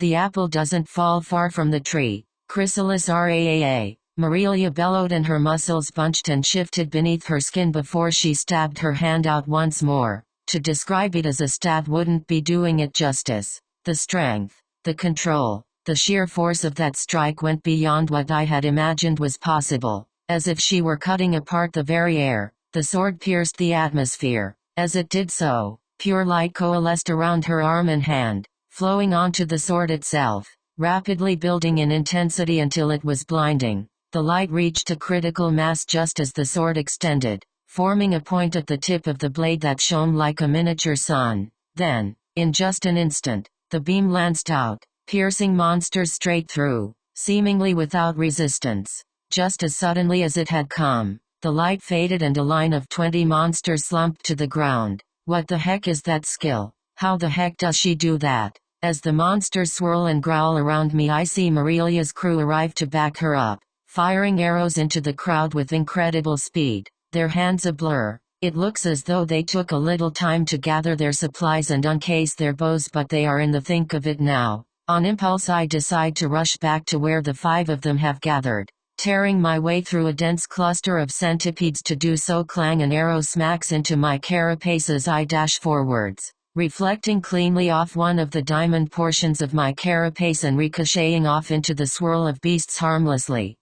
The apple doesn't fall far from the tree. Chrysalis Raa. Marilia bellowed and her muscles bunched and shifted beneath her skin before she stabbed her hand out once more. To describe it as a stab wouldn't be doing it justice. The strength, the control, the sheer force of that strike went beyond what I had imagined was possible. As if she were cutting apart the very air, the sword pierced the atmosphere. As it did so, pure light coalesced around her arm and hand, flowing onto the sword itself, rapidly building in intensity until it was blinding. The light reached a critical mass just as the sword extended, forming a point at the tip of the blade that shone like a miniature sun. Then, in just an instant, the beam lanced out, piercing monsters straight through, seemingly without resistance. Just as suddenly as it had come, the light faded and a line of 20 monsters slumped to the ground. What the heck is that skill? How the heck does she do that? As the monsters swirl and growl around me, I see Marilia's crew arrive to back her up, firing arrows into the crowd with incredible speed, their hands a blur. It looks as though they took a little time to gather their supplies and uncase their bows, but they are in the thick of it now. On impulse I decide to rush back to where the 5 of them have gathered. Tearing my way through a dense cluster of centipedes to do so, clang, an arrow smacks into my carapace as I dash forwards, reflecting cleanly off one of the diamond portions of my carapace and ricocheting off into the swirl of beasts harmlessly.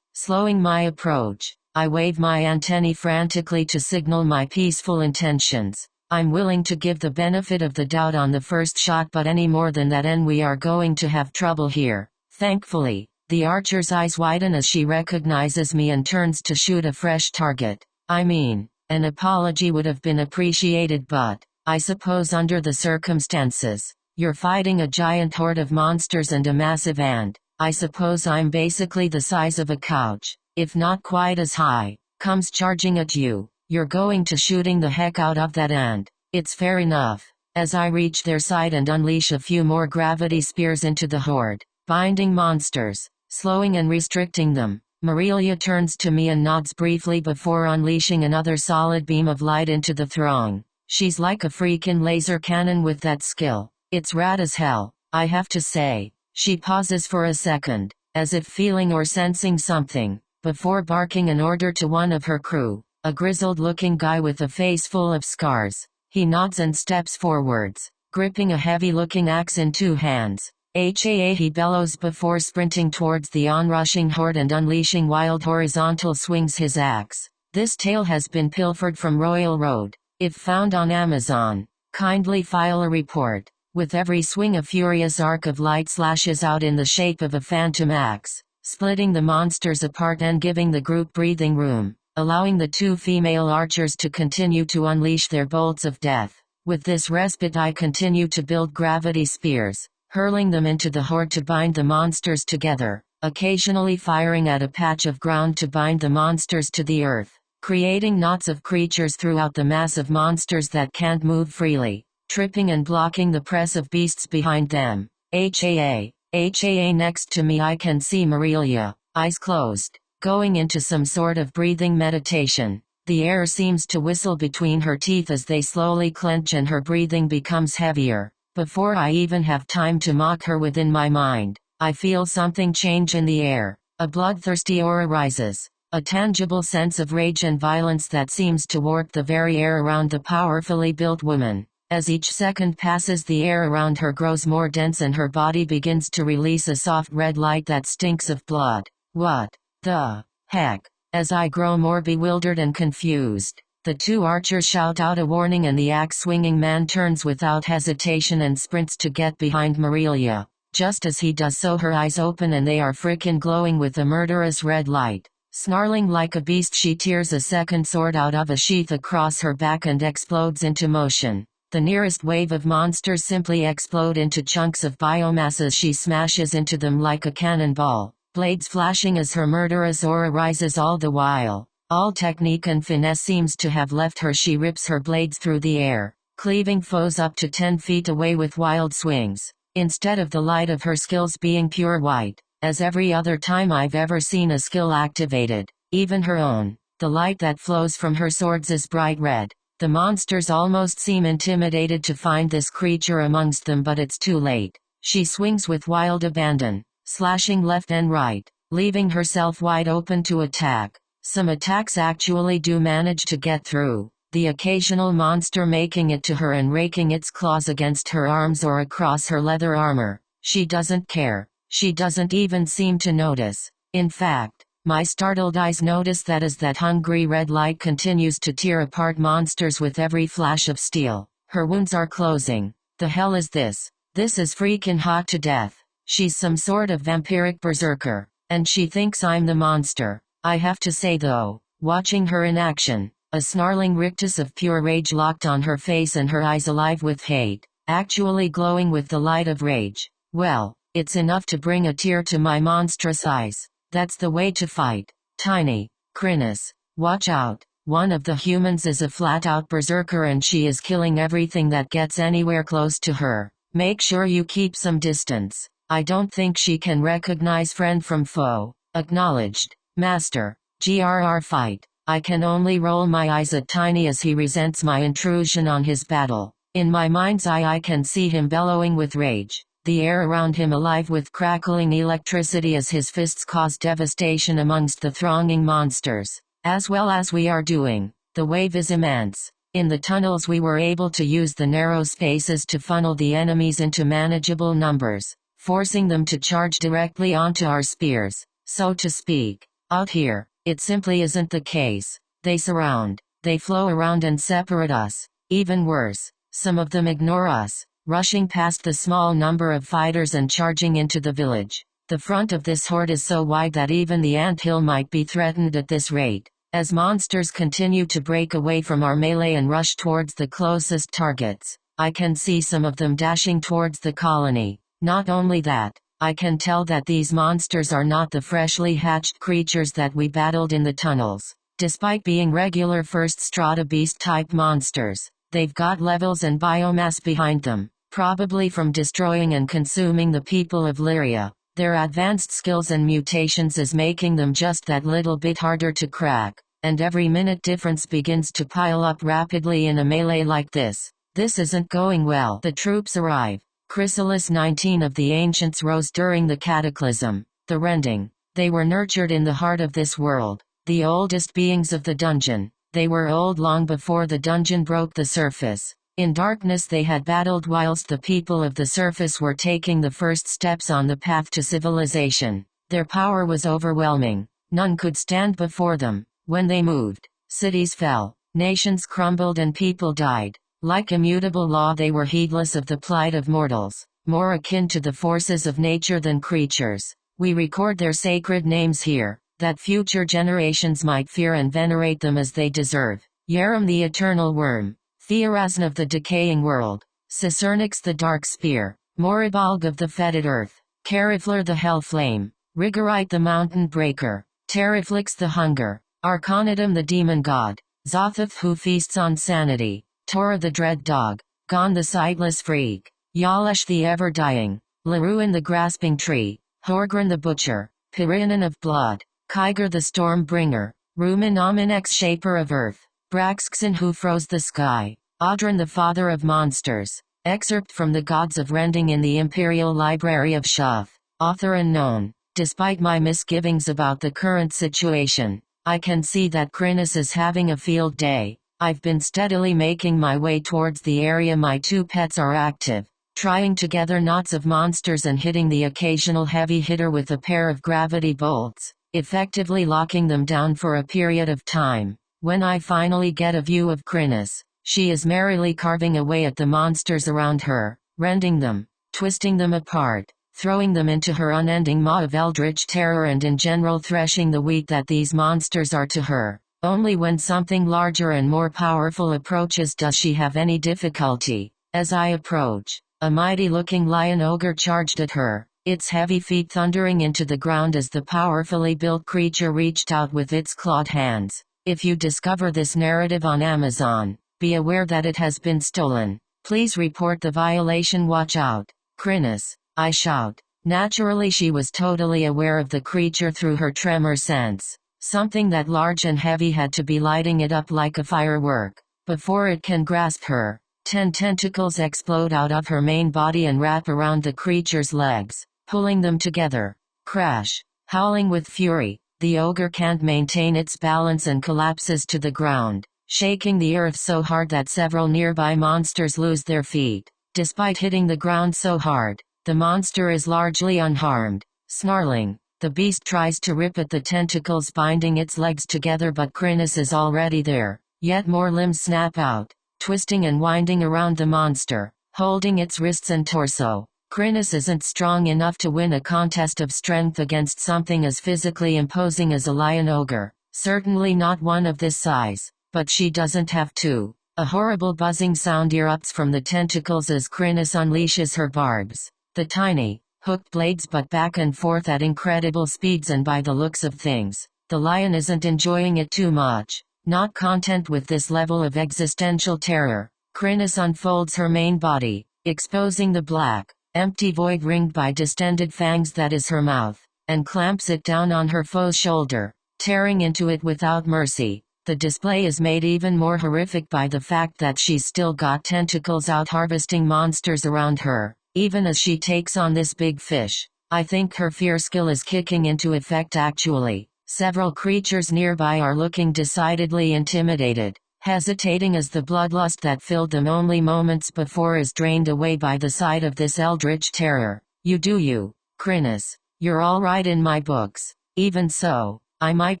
Slowing my approach, I wave my antennae frantically to signal my peaceful intentions. I'm willing to give the benefit of the doubt on the first shot, but any more than that and we are going to have trouble here. Thankfully, the archer's eyes widen as she recognizes me and turns to shoot a fresh target. I mean, an apology would have been appreciated, but I suppose under the circumstances, you're fighting a giant horde of monsters and a massive ant. I suppose I'm basically the size of a couch, if not quite as high, comes charging at you. You're going to shooting the heck out of that ant. It's fair enough. As I reach their side and unleash a few more gravity spears into the horde, binding monsters, slowing and restricting them, Marilia turns to me and nods briefly before unleashing another solid beam of light into the throng. She's like a freaking laser cannon with that skill. It's rad as hell, I have to say. She pauses for a second, as if feeling or sensing something, before barking an order to one of her crew, a grizzled-looking guy with a face full of scars. He nods and steps forwards, gripping a heavy-looking axe in 2 hands. He bellows before sprinting towards the onrushing horde and unleashing wild horizontal swings his axe. This tale has been pilfered from Royal Road. If found on Amazon, kindly file a report. With every swing a furious arc of light slashes out in the shape of a phantom axe, splitting the monsters apart and giving the group breathing room, allowing the 2 female archers to continue to unleash their bolts of death. With this respite I continue to build gravity spears, hurling them into the horde to bind the monsters together, occasionally firing at a patch of ground to bind the monsters to the earth, creating knots of creatures throughout the mass of monsters that can't move freely, tripping and blocking the press of beasts behind them. Next to me I can see Marilia, eyes closed, going into some sort of breathing meditation. The air seems to whistle between her teeth as they slowly clench and her breathing becomes heavier. Before I even have time to mock her within my mind, I feel something change in the air. A bloodthirsty aura rises, a tangible sense of rage and violence that seems to warp the very air around the powerfully built woman. As each second passes, the air around her grows more dense and her body begins to release a soft red light that stinks of blood. What the heck? As I grow more bewildered and confused, the 2 archers shout out a warning and the axe-swinging man turns without hesitation and sprints to get behind Marilia. Just as he does so, her eyes open and they are frickin' glowing with a murderous red light. Snarling like a beast, she tears a second sword out of a sheath across her back and explodes into motion. The nearest wave of monsters simply explode into chunks of biomass as she smashes into them like a cannonball, blades flashing as her murderous aura rises all the while. All technique and finesse seems to have left her. She rips her blades through the air, cleaving foes up to 10 feet away with wild swings, instead of the light of her skills being pure white, as every other time I've ever seen a skill activated, even her own. The light that flows from her swords is bright red. The monsters almost seem intimidated to find this creature amongst them, but it's too late. She swings with wild abandon, slashing left and right, leaving herself wide open to attack. Some attacks actually do manage to get through, the occasional monster making it to her and raking its claws against her arms or across her leather armor. She doesn't care. She doesn't even seem to notice. In fact, my startled eyes notice that as that hungry red light continues to tear apart monsters with every flash of steel, her wounds are closing. The hell is this? This is freaking hot to death. She's some sort of vampiric berserker, and she thinks I'm the monster. I have to say though, watching her in action, a snarling rictus of pure rage locked on her face and her eyes alive with hate, actually glowing with the light of rage. Well, it's enough to bring a tear to my monstrous eyes. That's the way to fight. Tiny, Crinus, watch out. One of the humans is a flat-out berserker and she is killing everything that gets anywhere close to her. Make sure you keep some distance. I don't think she can recognize friend from foe. Acknowledged. Master. GRR fight. I can only roll my eyes at Tiny as he resents my intrusion on his battle. In my mind's eye I can see him bellowing with rage, the air around him alive with crackling electricity as his fists cause devastation amongst the thronging monsters. As well as we are doing, the wave is immense. In the tunnels we were able to use the narrow spaces to funnel the enemies into manageable numbers, forcing them to charge directly onto our spears, so to speak. Out here, it simply isn't the case. They surround, they flow around and separate us. Even worse, some of them ignore us, rushing past the small number of fighters and charging into the village. The front of this horde is so wide that even the anthill might be threatened at this rate. As monsters continue to break away from our melee and rush towards the closest targets, I can see some of them dashing towards the colony. Not only that, I can tell that these monsters are not the freshly hatched creatures that we battled in the tunnels. Despite being regular first strata beast-type monsters, they've got levels and biomass behind them, probably from destroying and consuming the people of Lyria. Their advanced skills and mutations is making them just that little bit harder to crack, and every minute difference begins to pile up rapidly in a melee like this. This isn't going well. The troops arrive. Chrysalis 19 of the ancients rose during the cataclysm, the rending. They were nurtured in the heart of this world, the oldest beings of the dungeon. They were old long before the dungeon broke the surface. In darkness they had battled whilst the people of the surface were taking the first steps on the path to civilization. Their power was overwhelming. None could stand before them. When they moved, cities fell, nations crumbled and people died. Like immutable law they were heedless of the plight of mortals, more akin to the forces of nature than creatures. We record their sacred names here, that future generations might fear and venerate them as they deserve. Yaram the Eternal Worm, Theorazn of the Decaying World, Cicernix the Dark Spear, Moribalg of the Fetid Earth, Cariflor the Hell Flame, Rigorite the Mountain Breaker, Teriflix the Hunger, Arcanitum the Demon God, Zothoth who feasts on sanity, Tora the Dread Dog, Gon the Sightless Freak, Yalesh the Ever-Dying, Laruin the Grasping Tree, Horgrin the Butcher, Pirinan of Blood, Kyger the Stormbringer, Rumin Aminex Shaper of Earth, Braxxin who froze the sky, Audran the Father of Monsters. Excerpt from the Gods of Rending in the Imperial Library of Shuth. Author unknown. Despite my misgivings about the current situation, I can see that Crinus is having a field day. I've been steadily making my way towards the area my two pets are active, trying to gather knots of monsters and hitting the occasional heavy hitter with a pair of gravity bolts, effectively locking them down for a period of time. When I finally get a view of Crinus, she is merrily carving away at the monsters around her, rending them, twisting them apart, throwing them into her unending maw of eldritch terror and in general threshing the wheat that these monsters are to her. Only when something larger and more powerful approaches does she have any difficulty. As I approach, a mighty-looking lion ogre charged at her, its heavy feet thundering into the ground as the powerfully built creature reached out with its clawed hands. If you discover this narrative on Amazon, be aware that it has been stolen. Please report the violation. Watch out. Crinus, I shout. Naturally she was totally aware of the creature through her tremor sense. Something that large and heavy had to be lighting it up like a firework, before it can grasp her. 10 tentacles explode out of her main body and wrap around the creature's legs, pulling them together. Crash! Howling with fury, the ogre can't maintain its balance and collapses to the ground, shaking the earth so hard that several nearby monsters lose their feet. Despite hitting the ground so hard, the monster is largely unharmed. Snarling, the beast tries to rip at the tentacles binding its legs together, but Crinus is already there. Yet more limbs snap out, twisting and winding around the monster, holding its wrists and torso. Crinus isn't strong enough to win a contest of strength against something as physically imposing as a lion ogre, certainly not one of this size, but she doesn't have to. A horrible buzzing sound erupts from the tentacles as Crinus unleashes her barbs. The tiny, hooked blades butt back and forth at incredible speeds, and by the looks of things, the lion isn't enjoying it too much. Not content with this level of existential terror, Crinus unfolds her main body, exposing the black, empty void ringed by distended fangs that is her mouth, and clamps it down on her foe's shoulder, tearing into it without mercy. The display is made even more horrific by the fact that she's still got tentacles out harvesting monsters around her, even as she takes on this big fish. I think her fear skill is kicking into effect actually. Several creatures nearby are looking decidedly intimidated, hesitating as the bloodlust that filled them only moments before is drained away by the sight of this eldritch terror. You do you, Crinus. You're all right in my books. Even so, I might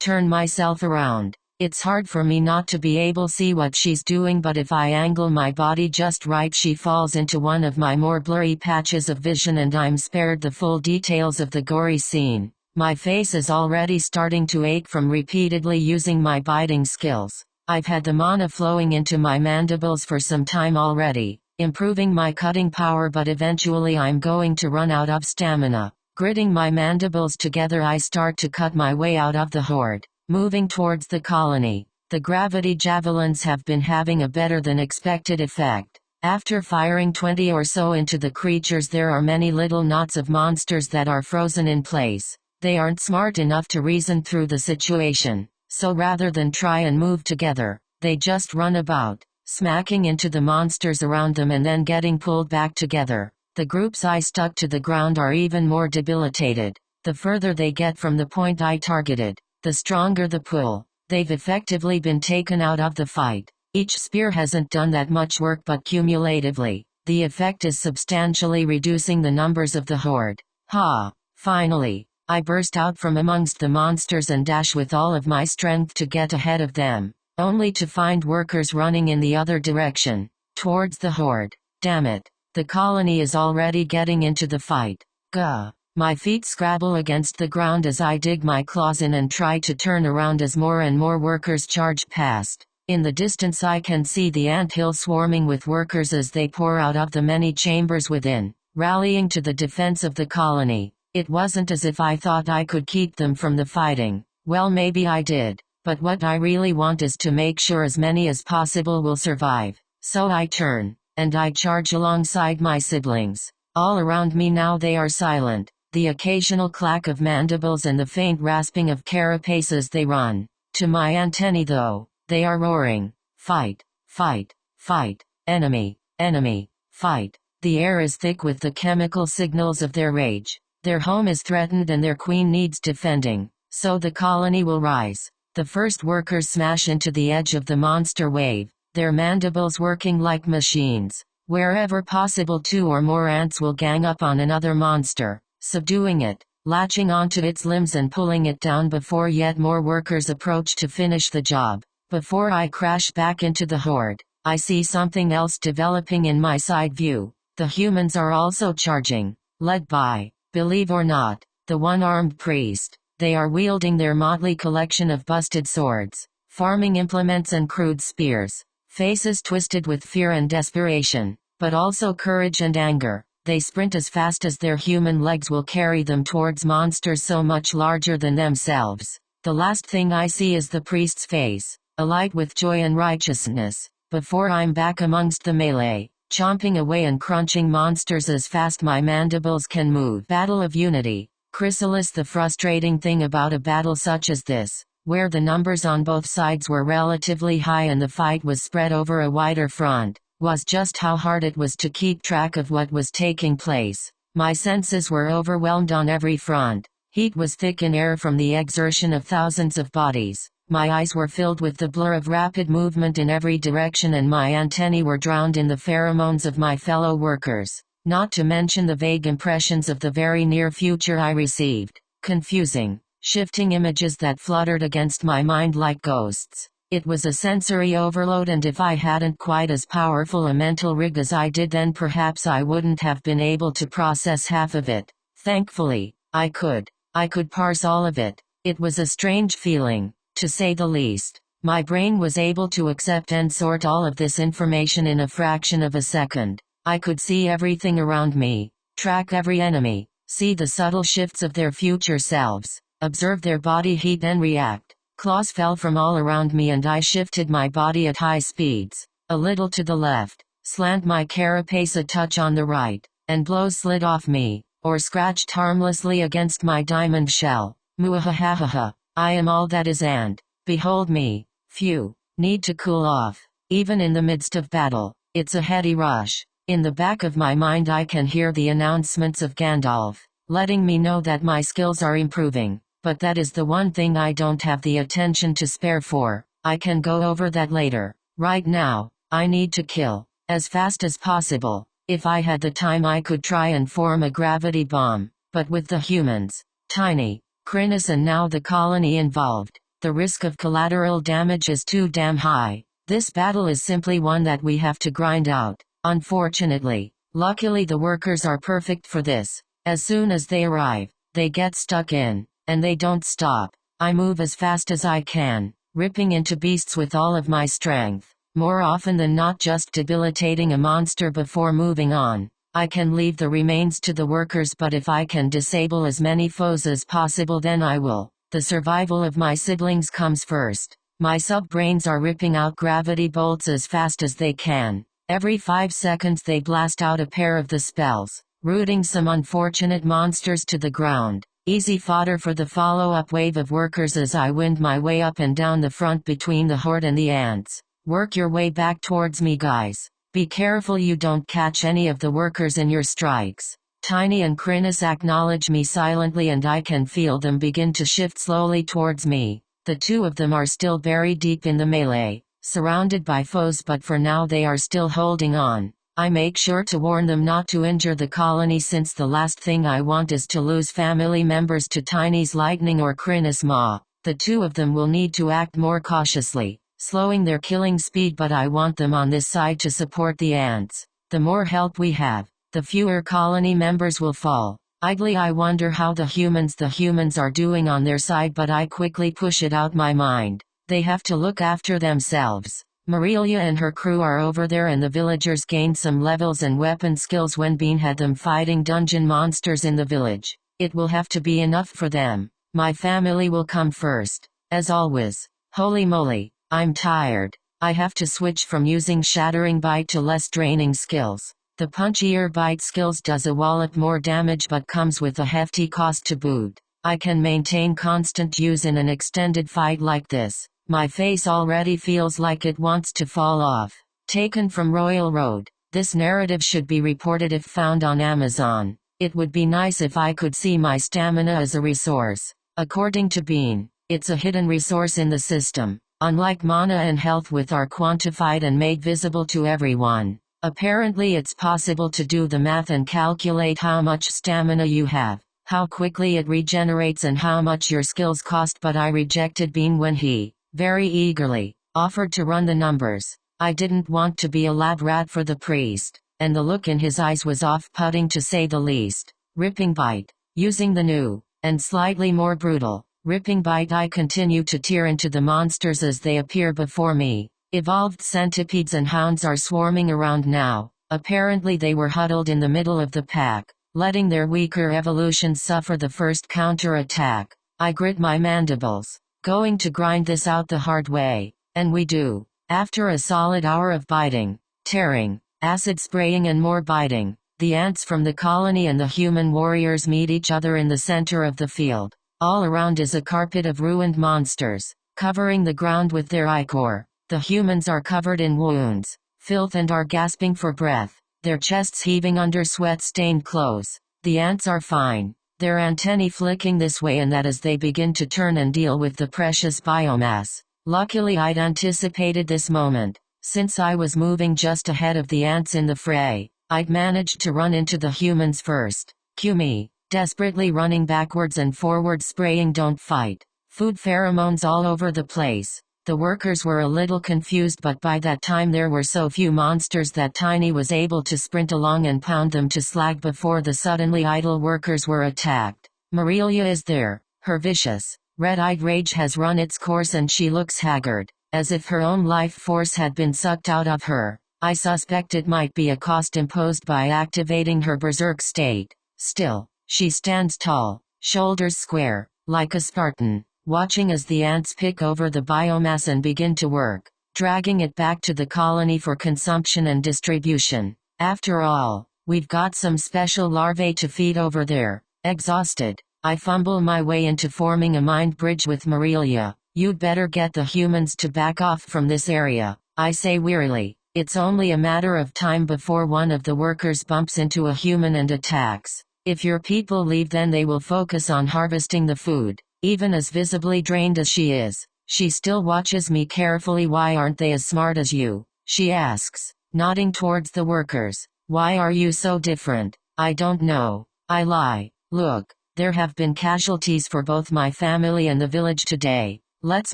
turn myself around. It's hard for me not to be able to see what she's doing, but if I angle my body just right she falls into one of my more blurry patches of vision and I'm spared the full details of the gory scene. My face is already starting to ache from repeatedly using my biting skills. I've had the mana flowing into my mandibles for some time already, improving my cutting power, but eventually I'm going to run out of stamina. Gritting my mandibles together, I start to cut my way out of the horde, moving towards the colony. The gravity javelins have been having a better than expected effect. After firing 20 or so into the creatures, there are many little knots of monsters that are frozen in place. They aren't smart enough to reason through the situation, so rather than try and move together, they just run about, smacking into the monsters around them and then getting pulled back together. The groups I stuck to the ground are even more debilitated. The further they get from the point I targeted, the stronger the pull. They've effectively been taken out of the fight. Each spear hasn't done that much work, but cumulatively, the effect is substantially reducing the numbers of the horde. Ha! Finally! I burst out from amongst the monsters and dash with all of my strength to get ahead of them, only to find workers running in the other direction, towards the horde. Damn it, the colony is already getting into the fight. Gah! My feet scrabble against the ground as I dig my claws in and try to turn around as more and more workers charge past. In the distance I can see the anthill swarming with workers as they pour out of the many chambers within, rallying to the defense of the colony. It wasn't as if I thought I could keep them from the fighting. Well, maybe I did, but what I really want is to make sure as many as possible will survive. So I turn, and I charge alongside my siblings. All around me now they are silent, the occasional clack of mandibles and the faint rasping of carapace as they run. To my antennae though, they are roaring, fight, fight, fight, enemy, enemy, fight. The air is thick with the chemical signals of their rage. Their home is threatened and their queen needs defending, so the colony will rise. The first workers smash into the edge of the monster wave, their mandibles working like machines. Wherever possible, 2 or more ants will gang up on another monster, subduing it, latching onto its limbs and pulling it down before yet more workers approach to finish the job. Before I crash back into the horde, I see something else developing in my side view. The humans are also charging, led by, believe or not, the one-armed priest. They are wielding their motley collection of busted swords, farming implements and crude spears, faces twisted with fear and desperation, but also courage and anger. They sprint as fast as their human legs will carry them towards monsters so much larger than themselves. The last thing I see is the priest's face, alight with joy and righteousness, before I'm back amongst the melee, chomping away and crunching monsters as fast my mandibles can move. Battle of Unity. Chrysalis. The frustrating thing about a battle such as this, where the numbers on both sides were relatively high and the fight was spread over a wider front, was just how hard it was to keep track of what was taking place. My senses were overwhelmed on every front. Heat was thick in air from the exertion of thousands of bodies. My eyes were filled with the blur of rapid movement in every direction, and my antennae were drowned in the pheromones of my fellow workers. Not to mention the vague impressions of the very near future I received. Confusing, shifting images that fluttered against my mind like ghosts. It was a sensory overload, and if I hadn't quite as powerful a mental rig as I did then, perhaps I wouldn't have been able to process half of it. Thankfully, I could. I could parse all of it. It was a strange feeling, to say the least. My brain was able to accept and sort all of this information in a fraction of a second. I could see everything around me, track every enemy, see the subtle shifts of their future selves, observe their body heat and react. Claws fell from all around me and I shifted my body at high speeds, a little to the left, slant my carapace a touch on the right, and blows slid off me, or scratched harmlessly against my diamond shell. Muahahaha, I am all that is, and behold me. Phew, need to cool off. Even in the midst of battle, it's a heady rush. In the back of my mind I can hear the announcements of Gandalf, letting me know that my skills are improving. But that is the one thing I don't have the attention to spare for. I can go over that later. Right now, I need to kill, as fast as possible. If I had the time I could try and form a gravity bomb, but with the humans, Tiny, Crinus and now the colony involved, the risk of collateral damage is too damn high. This battle is simply one that we have to grind out. Unfortunately, luckily the workers are perfect for this. As soon as they arrive, they get stuck in. And they don't stop. I move as fast as I can, ripping into beasts with all of my strength, more often than not just debilitating a monster before moving on. I can leave the remains to the workers, but if I can disable as many foes as possible then I will. The survival of my siblings comes first. My sub-brains are ripping out gravity bolts as fast as they can. Every 5 seconds they blast out a pair of the spells, rooting some unfortunate monsters to the ground. Easy fodder for the follow-up wave of workers as I wind my way up and down the front between the horde and the ants. Work your way back towards me, guys. Be careful you don't catch any of the workers in your strikes. Tiny and Crinus acknowledge me silently and I can feel them begin to shift slowly towards me. The two of them are still very deep in the melee, surrounded by foes, but for now they are still holding on. I make sure to warn them not to injure the colony, since the last thing I want is to lose family members to Tiny's lightning or Crinus' maw. The two of them will need to act more cautiously, slowing their killing speed, but I want them on this side to support the ants. The more help we have, the fewer colony members will fall. Idly I wonder how the humans are doing on their side, but I quickly push it out my mind. They have to look after themselves. Marilia and her crew are over there, and the villagers gained some levels and weapon skills when Bean had them fighting dungeon monsters in the village. It will have to be enough for them. My family will come first, as always. Holy moly, I'm tired. I have to switch from using Shattering Bite to less draining skills. The Punchier Bite skills does a wallop more damage but comes with a hefty cost to boot. I can maintain constant use in an extended fight like this. My face already feels like it wants to fall off. Taken from Royal Road. This narrative should be reported if found on Amazon. It would be nice if I could see my stamina as a resource. According to Bean, it's a hidden resource in the system. Unlike mana and health, which are quantified and made visible to everyone. Apparently it's possible to do the math and calculate how much stamina you have, how quickly it regenerates and how much your skills cost, but I rejected Bean when he, very eagerly, offered to run the numbers. I didn't want to be a lab rat for the priest, and the look in his eyes was off-putting to say the least. Ripping Bite. Using the new, and slightly more brutal, Ripping Bite, I continue to tear into the monsters as they appear before me. Evolved centipedes and hounds are swarming around now. Apparently they were huddled in the middle of the pack, letting their weaker evolutions suffer the first counter-attack. I grit my mandibles. Going to grind this out the hard way. And we do. After a solid hour of biting, tearing, acid spraying and more biting, the ants from the colony and the human warriors meet each other in the center of the field. All around is a carpet of ruined monsters, covering the ground with their ichor. The humans are covered in wounds, filth and are gasping for breath, their chests heaving under sweat-stained clothes. The ants are fine, their antennae flicking this way and that as they begin to turn and deal with the precious biomass. Luckily I'd anticipated this moment. Since I was moving just ahead of the ants in the fray, I'd managed to run into the humans first. Cue me, desperately running backwards and forwards spraying "Don't fight." Food pheromones all over the place. The workers were a little confused, but by that time there were so few monsters that Tiny was able to sprint along and pound them to slag before the suddenly idle workers were attacked. Marilia is there. Her vicious, red-eyed rage has run its course and she looks haggard, as if her own life force had been sucked out of her. I suspect it might be a cost imposed by activating her berserk state. Still, she stands tall, shoulders square, like a Spartan, watching as the ants pick over the biomass and begin to work, dragging it back to the colony for consumption and distribution. After all, we've got some special larvae to feed over there. Exhausted, I fumble my way into forming a mind bridge with Marilia. You'd better get the humans to back off from this area, I say wearily. It's only a matter of time before one of the workers bumps into a human and attacks. If your people leave, then they will focus on harvesting the food. Even as visibly drained as she is, she still watches me carefully. Why aren't they as smart as you? She asks, nodding towards the workers. Why are you so different? I don't know. I lie. Look, there have been casualties for both my family and the village today. Let's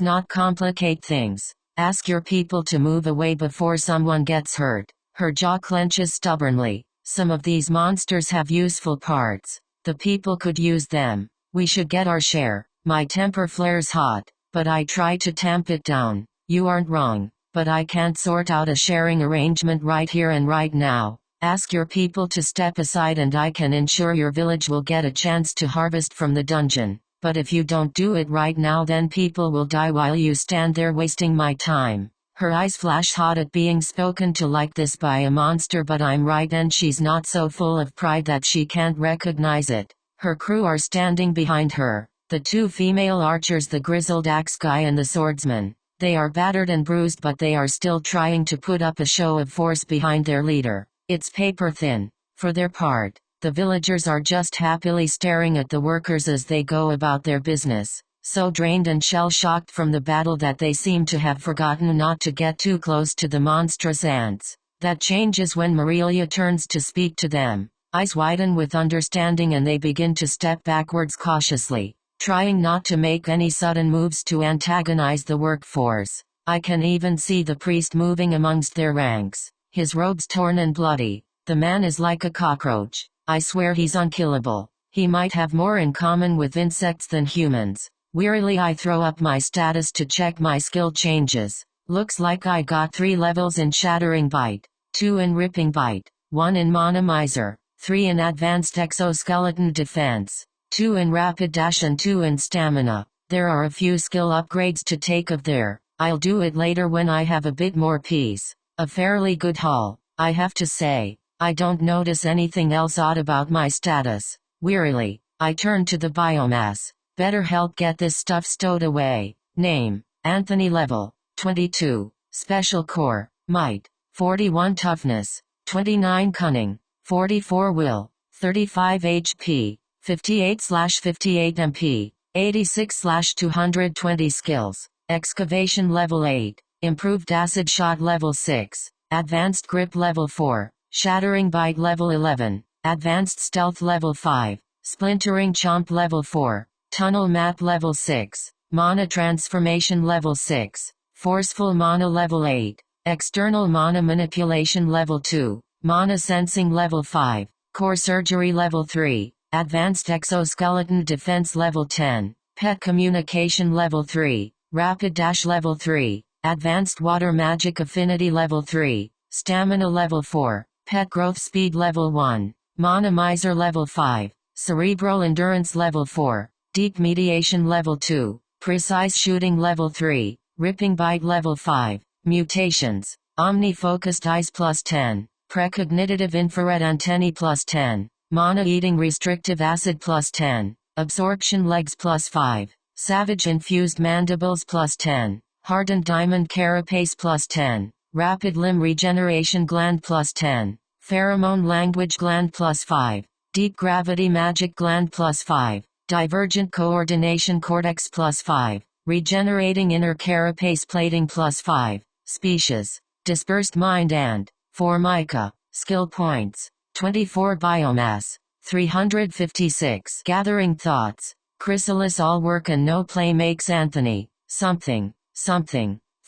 not complicate things. Ask your people to move away before someone gets hurt. Her jaw clenches stubbornly. Some of these monsters have useful parts. The people could use them. We should get our share. My temper flares hot, but I try to tamp it down. You aren't wrong, but I can't sort out a sharing arrangement right here and right now. Ask your people to step aside and I can ensure your village will get a chance to harvest from the dungeon. But if you don't do it right now, then people will die while you stand there wasting my time. Her eyes flash hot at being spoken to like this by a monster, but I'm right and she's not so full of pride that she can't recognize it. Her crew are standing behind her. The two female archers, the grizzled axe guy and the swordsman. They are battered and bruised, but they are still trying to put up a show of force behind their leader. It's paper thin. For their part, the villagers are just happily staring at the workers as they go about their business, so drained and shell-shocked from the battle that they seem to have forgotten not to get too close to the monstrous ants. That changes when Marilia turns to speak to them. Eyes widen with understanding and they begin to step backwards cautiously, trying not to make any sudden moves to antagonize the workforce. I can even see the priest moving amongst their ranks, his robes torn and bloody. The man is like a cockroach. I swear he's unkillable. He might have more in common with insects than humans. Wearily I throw up my status to check my skill changes. Looks like I got 3 levels in Shattering Bite, 2 in Ripping Bite, 1 in Monomizer, 3 in Advanced Exoskeleton Defense, 2 in Rapid Dash and 2 in Stamina. There are a few skill upgrades to take of there. I'll do it later when I have a bit more peace. A fairly good haul, I have to say. I don't notice anything else odd about my status. Wearily, I turn to the biomass. Better help get this stuff stowed away. Name, Anthony. Level, 22. Special Core, Might, 41 Toughness, 29 Cunning, 44 Will, 35 HP, 58/58 MP, 86/220 Skills. Excavation Level 8. Improved Acid Shot Level 6. Advanced Grip Level 4. Shattering Bite Level 11. Advanced Stealth Level 5. Splintering Chomp Level 4. Tunnel Map Level 6. Mana Transformation Level 6. Forceful Mana Level 8. External Mana Manipulation Level 2. Mana Sensing Level 5. Core Surgery Level 3. Advanced Exoskeleton Defense Level 10. Pet Communication Level 3. Rapid Dash Level 3. Advanced Water Magic Affinity Level 3. Stamina Level 4. Pet Growth Speed Level 1. Monomizer Level 5. Cerebral Endurance Level 4. Deep Mediation Level 2. Precise Shooting Level 3. Ripping Bite Level 5. Mutations. Omni-Focused Eyes plus 10. Precognitive Infrared Antennae plus 10. Mana Eating Restrictive Acid plus 10. Absorption Legs plus 5. Savage Infused Mandibles plus 10. Hardened Diamond Carapace plus 10. rapid limb regeneration gland plus 10, pheromone language gland plus 5, deep gravity magic gland plus 5, divergent coordination cortex plus 5, regenerating inner carapace plating plus 5, species, dispersed mind and Formica, skill points, 24 biomass, 356 gathering thoughts, chrysalis all work and no play makes Anthony, something,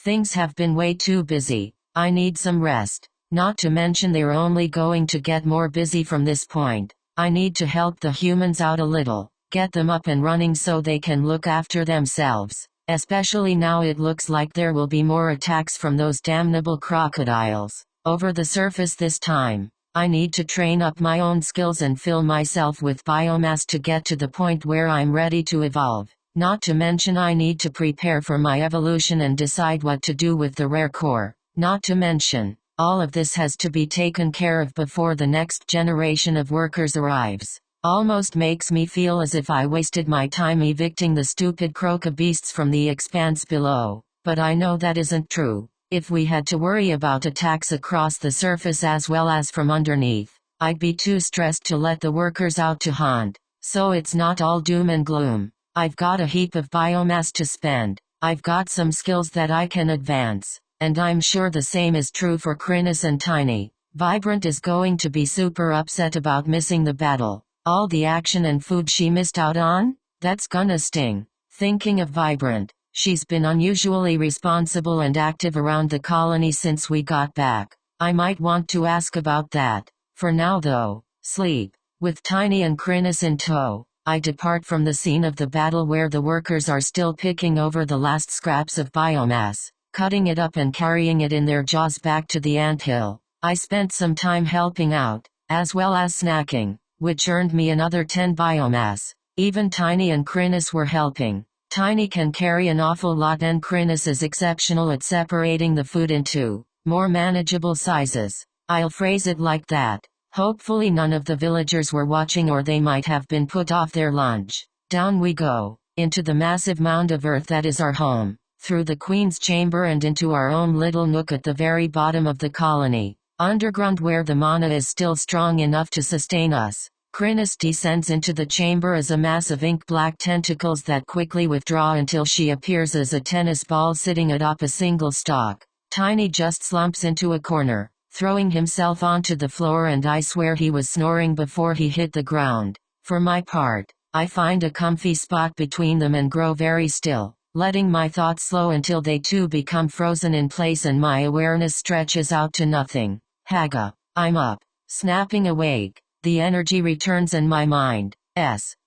things have been way too busy, I need some rest, not to mention they're only going to get more busy from this point, I need to help the humans out a little, get them up and running so they can look after themselves, especially now it looks like there will be more attacks from those damnable crocodiles. Over the surface this time, I need to train up my own skills and fill myself with biomass to get to the point where I'm ready to evolve. Not to mention I need to prepare for my evolution and decide what to do with the rare core. Not to mention, all of this has to be taken care of before the next generation of workers arrives. Almost makes me feel as if I wasted my time evicting the stupid croca beasts from the expanse below. But I know that isn't true. If we had to worry about attacks across the surface as well as from underneath, I'd be too stressed to let the workers out to hunt. So it's not all doom and gloom. I've got a heap of biomass to spend, I've got some skills that I can advance, and I'm sure the same is true for Crinus and Tiny. Vibrant is going to be super upset about missing the battle. All the action and food she missed out on? That's gonna sting. Thinking of Vibrant, she's been unusually responsible and active around the colony since we got back. I might want to ask about that. For now though, sleep. With Tiny and Crinus in tow, I depart from the scene of the battle where the workers are still picking over the last scraps of biomass, cutting it up and carrying it in their jaws back to the anthill. I spent some time helping out, as well as snacking, which earned me another 10 biomass. Even Tiny and Crinus were helping. Tiny can carry an awful lot and Crinus is exceptional at separating the food into more manageable sizes. I'll phrase it like that. Hopefully none of the villagers were watching or they might have been put off their lunch. Down we go, into the massive mound of earth that is our home, through the Queen's chamber and into our own little nook at the very bottom of the colony, underground where the mana is still strong enough to sustain us. Crinus descends into the chamber as a mass of ink-black tentacles that quickly withdraw until she appears as a tennis ball sitting atop a single stalk. Tiny just slumps into a corner, throwing himself onto the floor, and I swear he was snoring before he hit the ground. For my part, I find a comfy spot between them and grow very still, letting my thoughts slow until they too become frozen in place and my awareness stretches out to nothing. Haga, I'm up, snapping awake. The energy returns and my mind,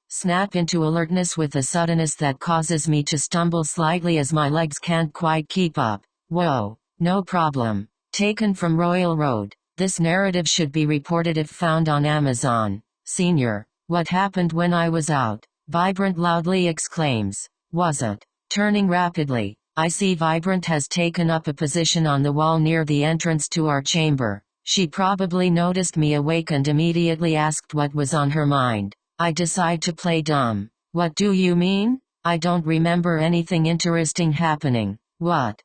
snap into alertness with a suddenness that causes me to stumble slightly as my legs can't quite keep up. Whoa, no problem. Taken from Royal Road. This narrative should be reported if found on Amazon. Senior, what happened when I was out? Vibrant loudly exclaims. Was it? Turning rapidly, I see Vibrant has taken up a position on the wall near the entrance to our chamber. She probably noticed me awake and immediately asked what was on her mind. I decide to play dumb. What do you mean? I don't remember anything interesting happening. What?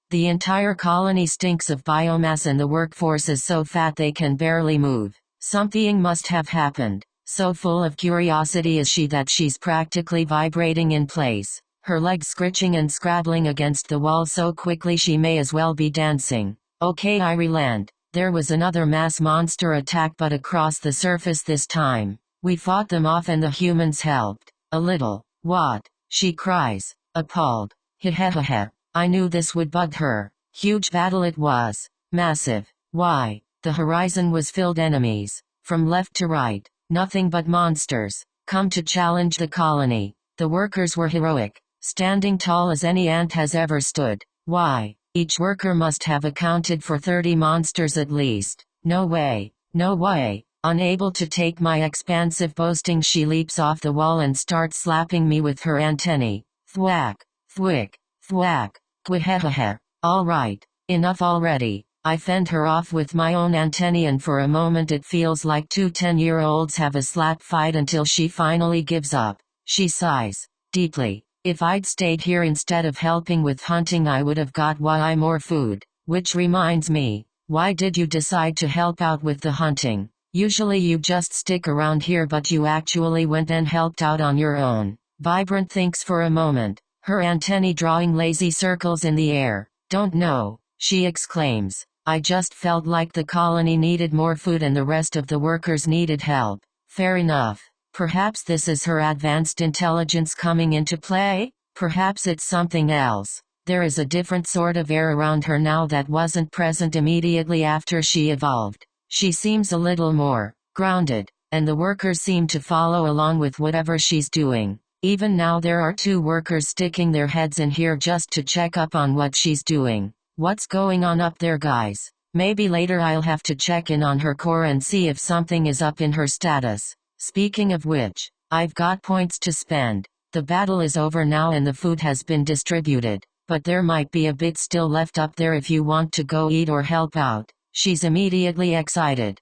The entire colony stinks of biomass and the workforce is so fat they can barely move. Something must have happened. So full of curiosity is she that she's practically vibrating in place, her legs scritching and scrabbling against the wall so quickly she may as well be dancing. Okay, I relent. There was another mass monster attack, but across the surface this time. We fought them off and the humans helped. A little. What? She cries, appalled. Hehehehe. I knew this would bug her. Huge battle it was. Massive. Why? The horizon was filled enemies. From left to right. Nothing but monsters. Come to challenge the colony. The workers were heroic. Standing tall as any ant has ever stood. Why? Each worker must have accounted for 30 monsters at least. No way. No way. Unable to take my expansive boasting, she leaps off the wall and starts slapping me with her antennae. Thwack. Thwick. Thwack. Twihehehe. All right. Enough already. I fend her off with my own antennae and for a moment it feels like two 10-year-olds have a slap fight until she finally gives up. She sighs. Deeply. If I'd stayed here instead of helping with hunting I would have got way more food. Which reminds me, why did you decide to help out with the hunting? Usually you just stick around here, but you actually went and helped out on your own. Vibrant thinks for a moment, her antennae drawing lazy circles in the air. Don't know, she exclaims. I just felt like the colony needed more food and the rest of the workers needed help. Fair enough. Perhaps this is her advanced intelligence coming into play? Perhaps it's something else. There is a different sort of air around her now that wasn't present immediately after she evolved. She seems a little more grounded, and the workers seem to follow along with whatever she's doing. Even now there are 2 workers sticking their heads in here just to check up on what she's doing. What's going on up there, guys? Maybe later I'll have to check in on her core and see if something is up in her status. Speaking of which, I've got points to spend. The battle is over now and the food has been distributed, but there might be a bit still left up there if you want to go eat or help out. She's immediately excited.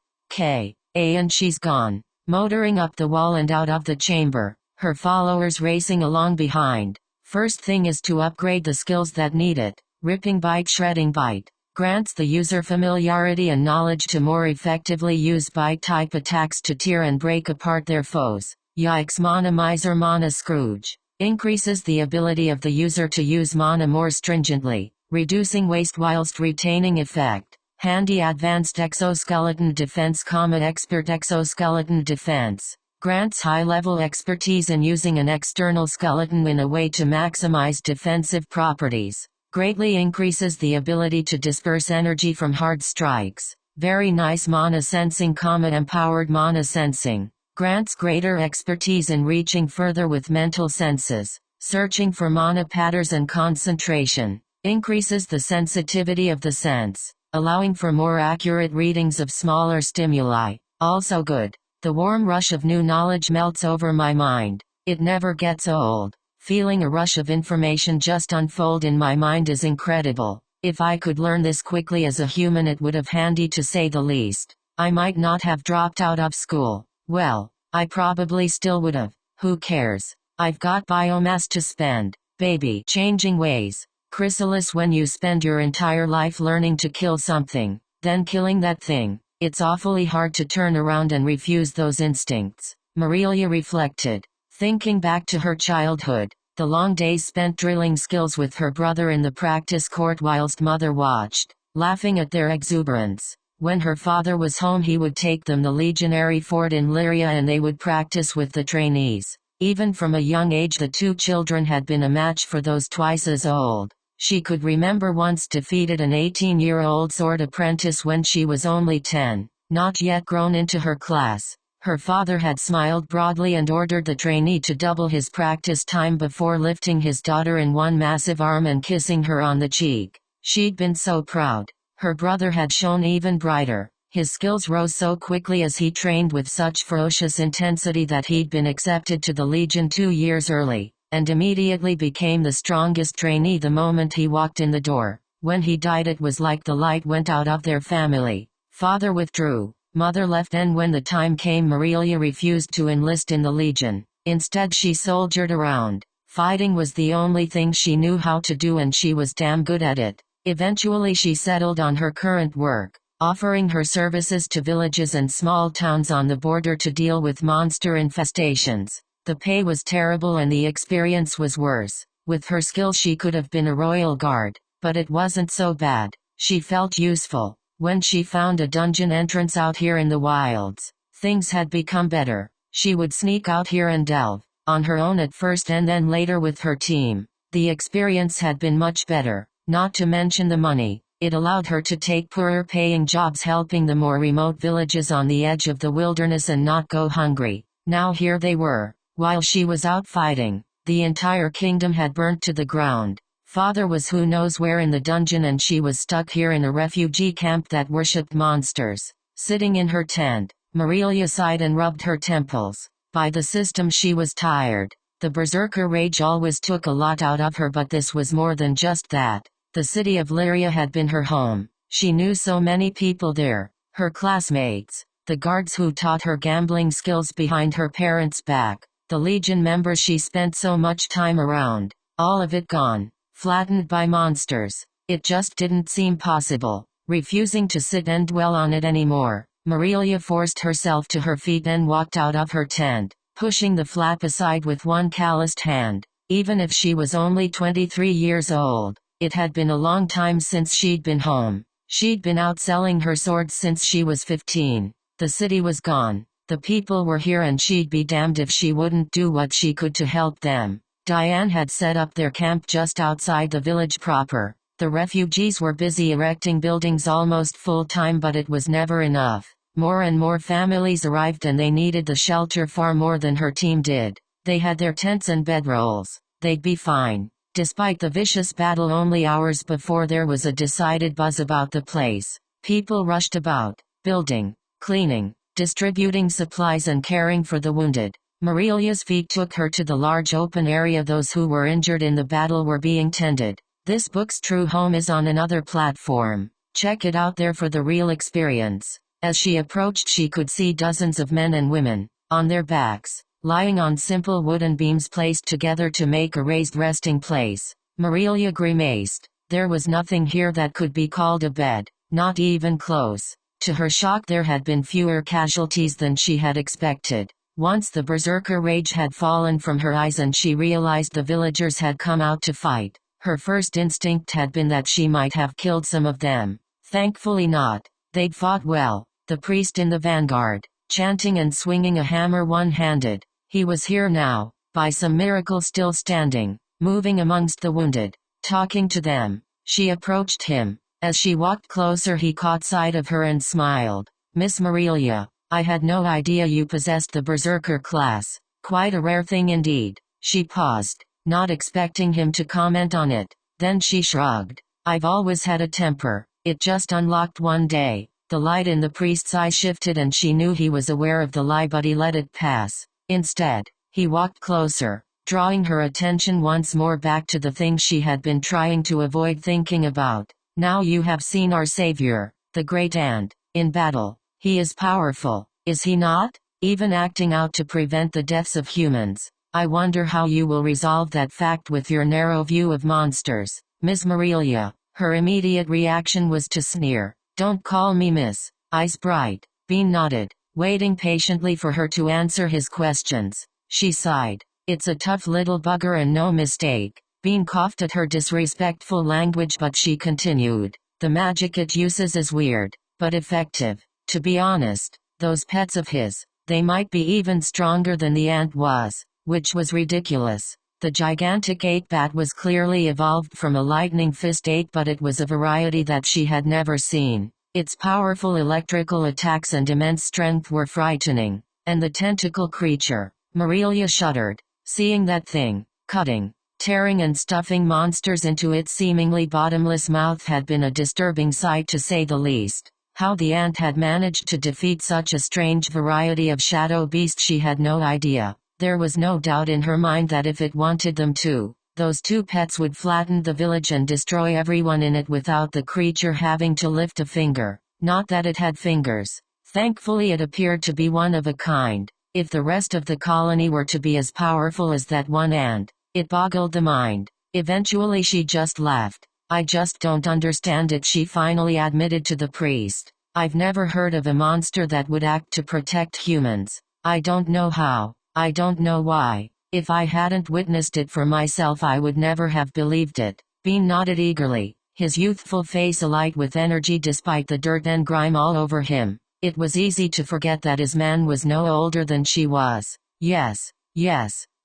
And she's gone, motoring up the wall and out of the chamber, her followers racing along behind. First thing is to upgrade the skills that need it. Ripping Bite, Shredding Bite grants the user familiarity and knowledge to more effectively use bite-type attacks to tear and break apart their foes. Yikes. Mana Miser, Mana Scrooge increases the ability of the user to use mana more stringently, reducing waste whilst retaining effect. Handy Advanced Exoskeleton Defense, Expert Exoskeleton Defense grants high-level expertise in using an external skeleton in a way to maximize defensive properties. Greatly increases the ability to disperse energy from hard strikes. Very nice. Mana Sensing, Empowered Mana Sensing grants greater expertise in reaching further with mental senses. Searching for mana patterns and concentration increases the sensitivity of the sense, allowing for more accurate readings of smaller stimuli. Also good. The warm rush of new knowledge melts over my mind. It never gets old. Feeling a rush of information just unfold in my mind is incredible. If I could learn this quickly as a human, it would have handy to say the least. I might not have dropped out of school. Well, I probably still would have. Who cares? I've got biomass to spend. Baby. Changing ways. Chrysalis, when you spend your entire life learning to kill something, then killing that thing, it's awfully hard to turn around and refuse those instincts. Marilia reflected. Thinking back to her childhood, the long days spent drilling skills with her brother in the practice court whilst mother watched, laughing at their exuberance. When her father was home, he would take them the legionary fort in Lyria and they would practice with the trainees. Even from a young age the 2 children had been a match for those twice as old. She could remember once defeated an 18-year-old sword apprentice when she was only 10, not yet grown into her class. Her father had smiled broadly and ordered the trainee to double his practice time before lifting his daughter in one massive arm and kissing her on the cheek. She'd been so proud. Her brother had shone even brighter. His skills rose so quickly as he trained with such ferocious intensity that he'd been accepted to the Legion 2 years early, and immediately became the strongest trainee the moment he walked in the door. When he died, it was like the light went out of their family. Father withdrew. Mother left, and when the time came, Marilia refused to enlist in the Legion. Instead she soldiered around. Fighting was the only thing she knew how to do, and she was damn good at it. Eventually she settled on her current work, offering her services to villages and small towns on the border to deal with monster infestations. The pay was terrible and the experience was worse. With her skill she could have been a royal guard, but it wasn't so bad. She felt useful. When she found a dungeon entrance out here in the wilds, things had become better. She would sneak out here and delve, on her own at first and then later with her team. The experience had been much better, not to mention the money. It allowed her to take poorer paying jobs helping the more remote villages on the edge of the wilderness and not go hungry. Now here they were. While she was out fighting, the entire kingdom had burnt to the ground. Father was who knows where in the dungeon and she was stuck here in a refugee camp that worshipped monsters. Sitting in her tent, Marilia sighed and rubbed her temples. By the system she was tired. The berserker rage always took a lot out of her, but this was more than just that. The city of Lyria had been her home. She knew so many people there. Her classmates, the guards who taught her gambling skills behind her parents' back, the Legion members she spent so much time around. All of it gone. Flattened by monsters. It just didn't seem possible. Refusing to sit and dwell on it anymore, Marilia forced herself to her feet and walked out of her tent, pushing the flap aside with one calloused hand. Even if she was only 23 years old, it had been a long time since she'd been home. She'd been out selling her swords since she was 15. The city was gone. The people were here and she'd be damned if she wouldn't do what she could to help them. Diane had set up their camp just outside the village proper. The refugees were busy erecting buildings almost full-time, but it was never enough. More and more families arrived and they needed the shelter far more than her team did. They had their tents and bedrolls. They'd be fine. Despite the vicious battle only hours before, there was a decided buzz about the place. People rushed about, building, cleaning, distributing supplies and caring for the wounded. Marilia's feet took her to the large open area. Those who were injured in the battle were being tended. This book's true home is on another platform. Check it out there for the real experience. As she approached, she could see dozens of men and women, on their backs, lying on simple wooden beams placed together to make a raised resting place. Marilia grimaced. There was nothing here that could be called a bed, not even close. To her shock, there had been fewer casualties than she had expected. Once the berserker rage had fallen from her eyes and she realized the villagers had come out to fight, her first instinct had been that she might have killed some of them. Thankfully not. They'd fought well. The priest in the vanguard, chanting and swinging a hammer one-handed. He was here now, by some miracle still standing, moving amongst the wounded, talking to them. She approached him. As she walked closer, he caught sight of her and smiled. "Miss Marilia, I had no idea you possessed the berserker class. Quite a rare thing indeed." She paused, not expecting him to comment on it. Then she shrugged. "I've always had a temper. It just unlocked one day." The light in the priest's eye shifted and she knew he was aware of the lie, but he let it pass. Instead, he walked closer, drawing her attention once more back to the thing she had been trying to avoid thinking about. "Now you have seen our savior, the great Ant, in battle. He is powerful, is he not? Even acting out to prevent the deaths of humans. I wonder how you will resolve that fact with your narrow view of monsters, Miss Marilia." Her immediate reaction was to sneer. "Don't call me miss." Eyes bright, Bean nodded, waiting patiently for her to answer his questions. She sighed. "It's a tough little bugger and no mistake." Bean coughed at her disrespectful language, but she continued. "The magic it uses is weird, but effective. To be honest, those pets of his, they might be even stronger than the ant was," which was ridiculous. The gigantic ape bat was clearly evolved from a lightning fist ape, but it was a variety that she had never seen. Its powerful electrical attacks and immense strength were frightening. And the tentacle creature. Marilia shuddered. Seeing that thing, cutting, tearing and stuffing monsters into its seemingly bottomless mouth had been a disturbing sight to say the least. How the ant had managed to defeat such a strange variety of shadow beasts she had no idea. There was no doubt in her mind that if it wanted them to, those two pets would flatten the village and destroy everyone in it without the creature having to lift a finger. Not that it had fingers. Thankfully it appeared to be one of a kind. If the rest of the colony were to be as powerful as that one ant, it boggled the mind. Eventually she just laughed. "I just don't understand it," she finally admitted to the priest. "I've never heard of a monster that would act to protect humans. I don't know how. I don't know why. If I hadn't witnessed it for myself, I would never have believed it." Bean nodded eagerly, his youthful face alight with energy despite the dirt and grime all over him. It was easy to forget that his man was no older than she was. Yes,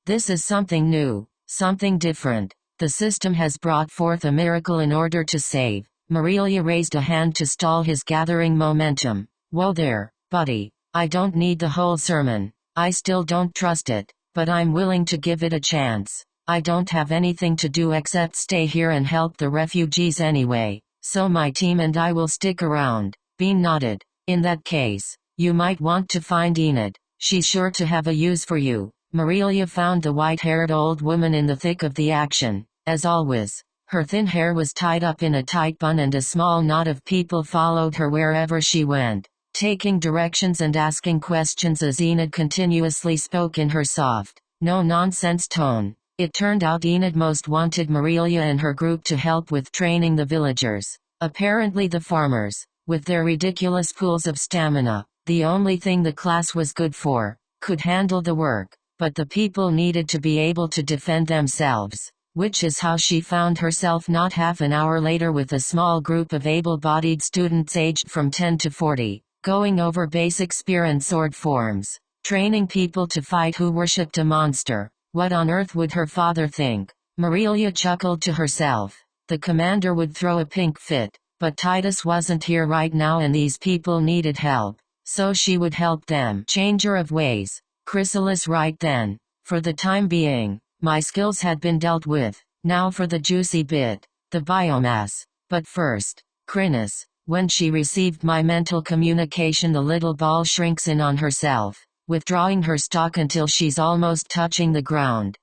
this is something new, something different. The system has brought forth a miracle in order to save. Marilia raised a hand to stall his gathering momentum. "Whoa there, buddy. I don't need the whole sermon. I still don't trust it, but I'm willing to give it a chance. I don't have anything to do except stay here and help the refugees anyway, so my team and I will stick around." Bean nodded. "In that case, you might want to find Enid. She's sure to have a use for you." Marilia found the white-haired old woman in the thick of the action. As always, her thin hair was tied up in a tight bun and a small knot of people followed her wherever she went, taking directions and asking questions as Enid continuously spoke in her soft, no-nonsense tone. It turned out Enid most wanted Marilia and her group to help with training the villagers. Apparently the farmers, with their ridiculous pools of stamina, the only thing the class was good for, could handle the work, but the people needed to be able to defend themselves, which is how she found herself not half an hour later with a small group of able-bodied students aged from 10 to 40, going over basic spear and sword forms, training people to fight who worshipped a monster. What on earth would her father think? Marilia chuckled to herself. The commander would throw a pink fit, but Titus wasn't here right now and these people needed help, so she would help them. Changer of ways. Chrysalis right then. For the time being, my skills had been dealt with. Now for the juicy bit, the biomass. But first, Crinus. When she received my mental communication, the little ball shrinks in on herself, withdrawing her stalk until she's almost touching the ground.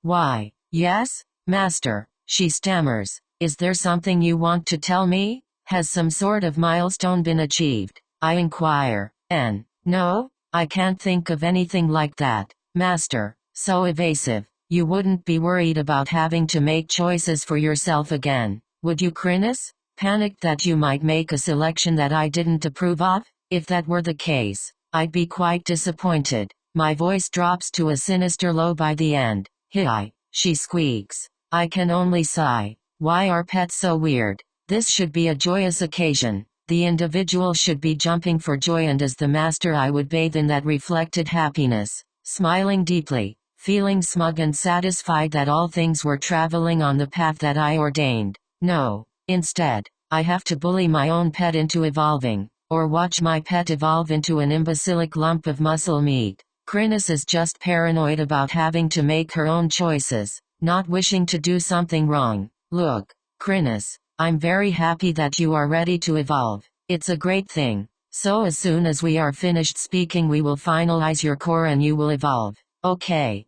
Why? Yes, master, she stammers. Is there something you want to tell me? Has some sort of milestone been achieved? I inquire. No, I can't think of anything like that, master. So evasive. You wouldn't be worried about having to make choices for yourself again, would you, Crinus? Panicked that you might make a selection that I didn't approve of? If that were the case, I'd be quite disappointed. My voice drops to a sinister low by the end. Hi, she squeaks. I can only sigh. Why are pets so weird? This should be a joyous occasion. The individual should be jumping for joy, and as the master I would bathe in that reflected happiness, smiling deeply, feeling smug and satisfied that all things were traveling on the path that I ordained. No, instead, I have to bully my own pet into evolving, or watch my pet evolve into an imbecilic lump of muscle meat. Crinus is just paranoid about having to make her own choices, not wishing to do something wrong. Look, Crinus, I'm very happy that you are ready to evolve. It's a great thing. So as soon as we are finished speaking, we will finalize your core and you will evolve. Okay,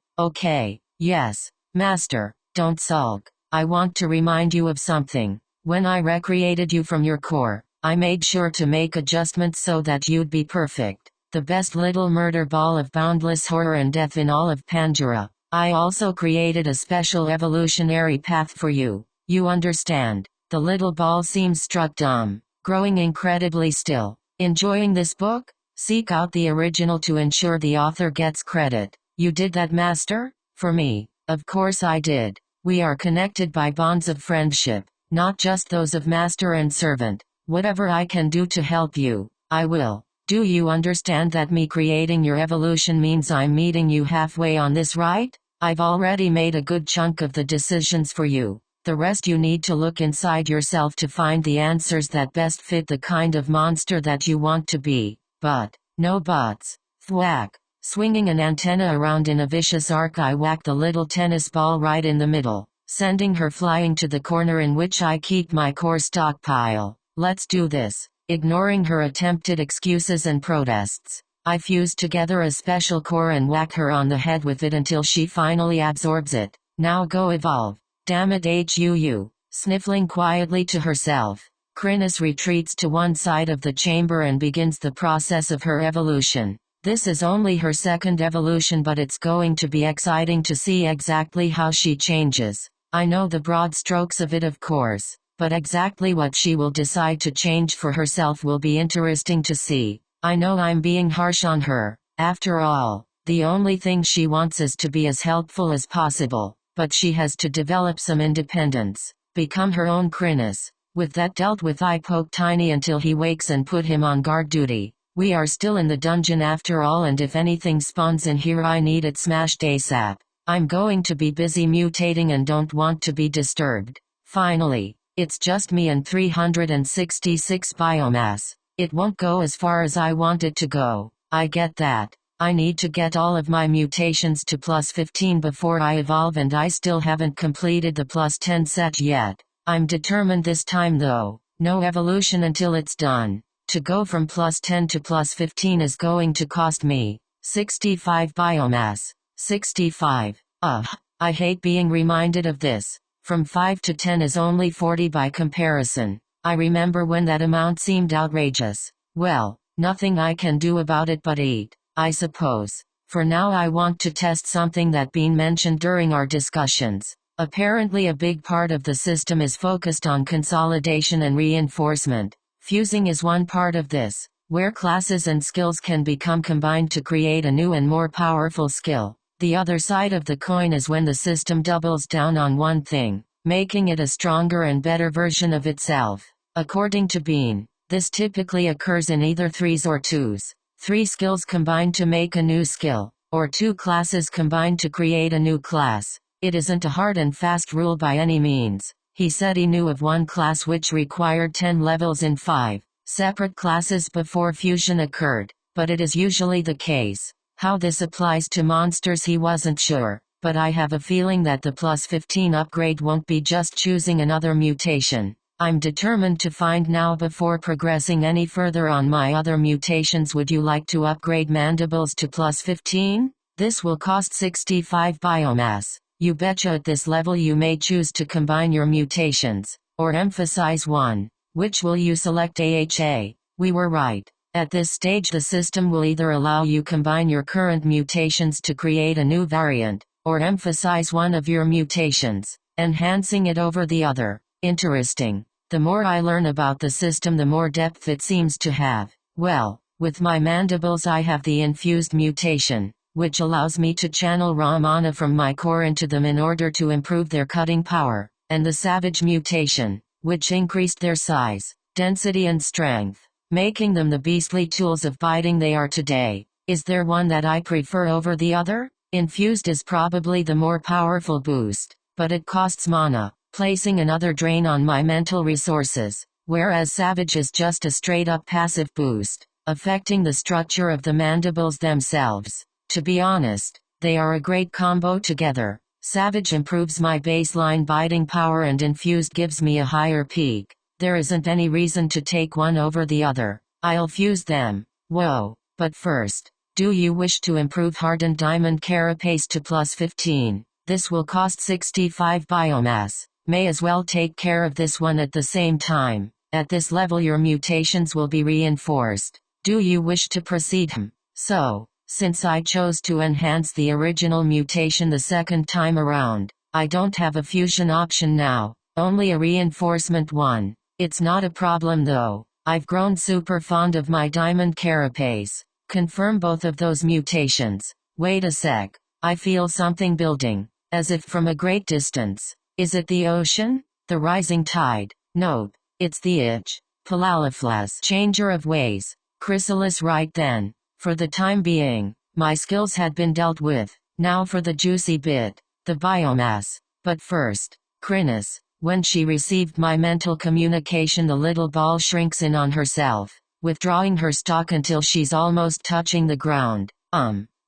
yes, master, don't sulk. I want to remind you of something. When I recreated you from your core, I made sure to make adjustments so that you'd be perfect. The best little murder ball of boundless horror and death in all of Pandora. I also created a special evolutionary path for you. You understand? The little ball seems struck dumb, growing incredibly still. Enjoying this book? Seek out the original to ensure the author gets credit. You did that, master? For me, of course I did. We are connected by bonds of friendship, not just those of master and servant. Whatever I can do to help you, I will. Do you understand that me creating your evolution means I'm meeting you halfway on this, right? I've already made a good chunk of the decisions for you. The rest you need to look inside yourself to find the answers that best fit the kind of monster that you want to be. But, no buts. Thwack. Swinging an antenna around in a vicious arc, I whack the little tennis ball right in the middle, sending her flying to the corner in which I keep my core stockpile. Let's do this. Ignoring her attempted excuses and protests, I fuse together a special core and whack her on the head with it until she finally absorbs it. Now go evolve. Damn it, HUU. Sniffling quietly to herself, Crinus retreats to one side of the chamber and begins the process of her evolution. This is only her second evolution, but it's going to be exciting to see exactly how she changes. I know the broad strokes of it, of course, but exactly what she will decide to change for herself will be interesting to see. I know I'm being harsh on her. After all, the only thing she wants is to be as helpful as possible, but she has to develop some independence, become her own Crinus. With that dealt with, I poke Tiny until he wakes and put him on guard duty. We are still in the dungeon after all, and if anything spawns in here I need it smashed ASAP. I'm going to be busy mutating and don't want to be disturbed. Finally, it's just me and 366 biomass. It won't go as far as I want it to go. I get that. I need to get all of my mutations to plus 15 before I evolve, and I still haven't completed the plus 10 set yet. I'm determined this time though. No evolution until it's done. To go from plus 10 to plus 15 is going to cost me 65 biomass. 65. I hate being reminded of this. From 5 to 10 is only 40 by comparison. I remember when that amount seemed outrageous. Well, nothing I can do about it but eat, I suppose. For now I want to test something that been mentioned during our discussions. Apparently a big part of the system is focused on consolidation and reinforcement. Fusing is one part of this, where classes and skills can become combined to create a new and more powerful skill. The other side of the coin is when the system doubles down on one thing, making it a stronger and better version of itself. According to Bean, this typically occurs in either threes or twos. 3 skills combined to make a new skill, or 2 classes combined to create a new class. It isn't a hard and fast rule by any means. He said he knew of one class which required 10 levels in 5 separate classes before fusion occurred, but it is usually the case. How this applies to monsters he wasn't sure, but I have a feeling that the plus 15 upgrade won't be just choosing another mutation. I'm determined to find now before progressing any further on my other mutations. Would you like to upgrade mandibles to plus 15? This will cost 65 biomass. You betcha. At this level you may choose to combine your mutations, or emphasize one. Which will you select? AHA. We were right. At this stage the system will either allow you combine your current mutations to create a new variant, or emphasize one of your mutations, enhancing it over the other. Interesting. The more I learn about the system the more depth it seems to have. Well, with my mandibles I have the infused mutation, which allows me to channel raw mana from my core into them in order to improve their cutting power, and the savage mutation, which increased their size, density and strength, making them the beastly tools of biting they are today. Is there one that I prefer over the other? Infused is probably the more powerful boost, but it costs mana, placing another drain on my mental resources, whereas Savage is just a straight-up passive boost, affecting the structure of the mandibles themselves. To be honest, they are a great combo together. Savage improves my baseline biting power and Infused gives me a higher peak. There isn't any reason to take one over the other. I'll fuse them. Whoa, but first, do you wish to improve Hardened Diamond Carapace to plus 15? This will cost 65 biomass. May as well take care of this one at the same time. At this level your mutations will be reinforced. Do you wish to proceed? So, since I chose to enhance the original mutation the second time around, I don't have a fusion option now, only a reinforcement one. It's not a problem though. I've grown super fond of my diamond carapace. Confirm both of those mutations. Wait a sec. I feel something building, as if from a great distance. Is it the ocean? The rising tide? Nope. It's the itch. Palalaflas. Changer of ways. Chrysalis. Right then. For the time being, my skills had been dealt with. Now for the juicy bit. The biomass. But first, Crinus. When she received my mental communication the little ball shrinks in on herself, withdrawing her stalk until she's almost touching the ground.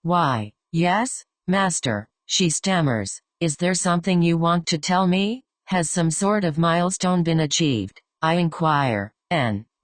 Why? Yes? Master, she stammers. Is there something you want to tell me? Has some sort of milestone been achieved? I inquire.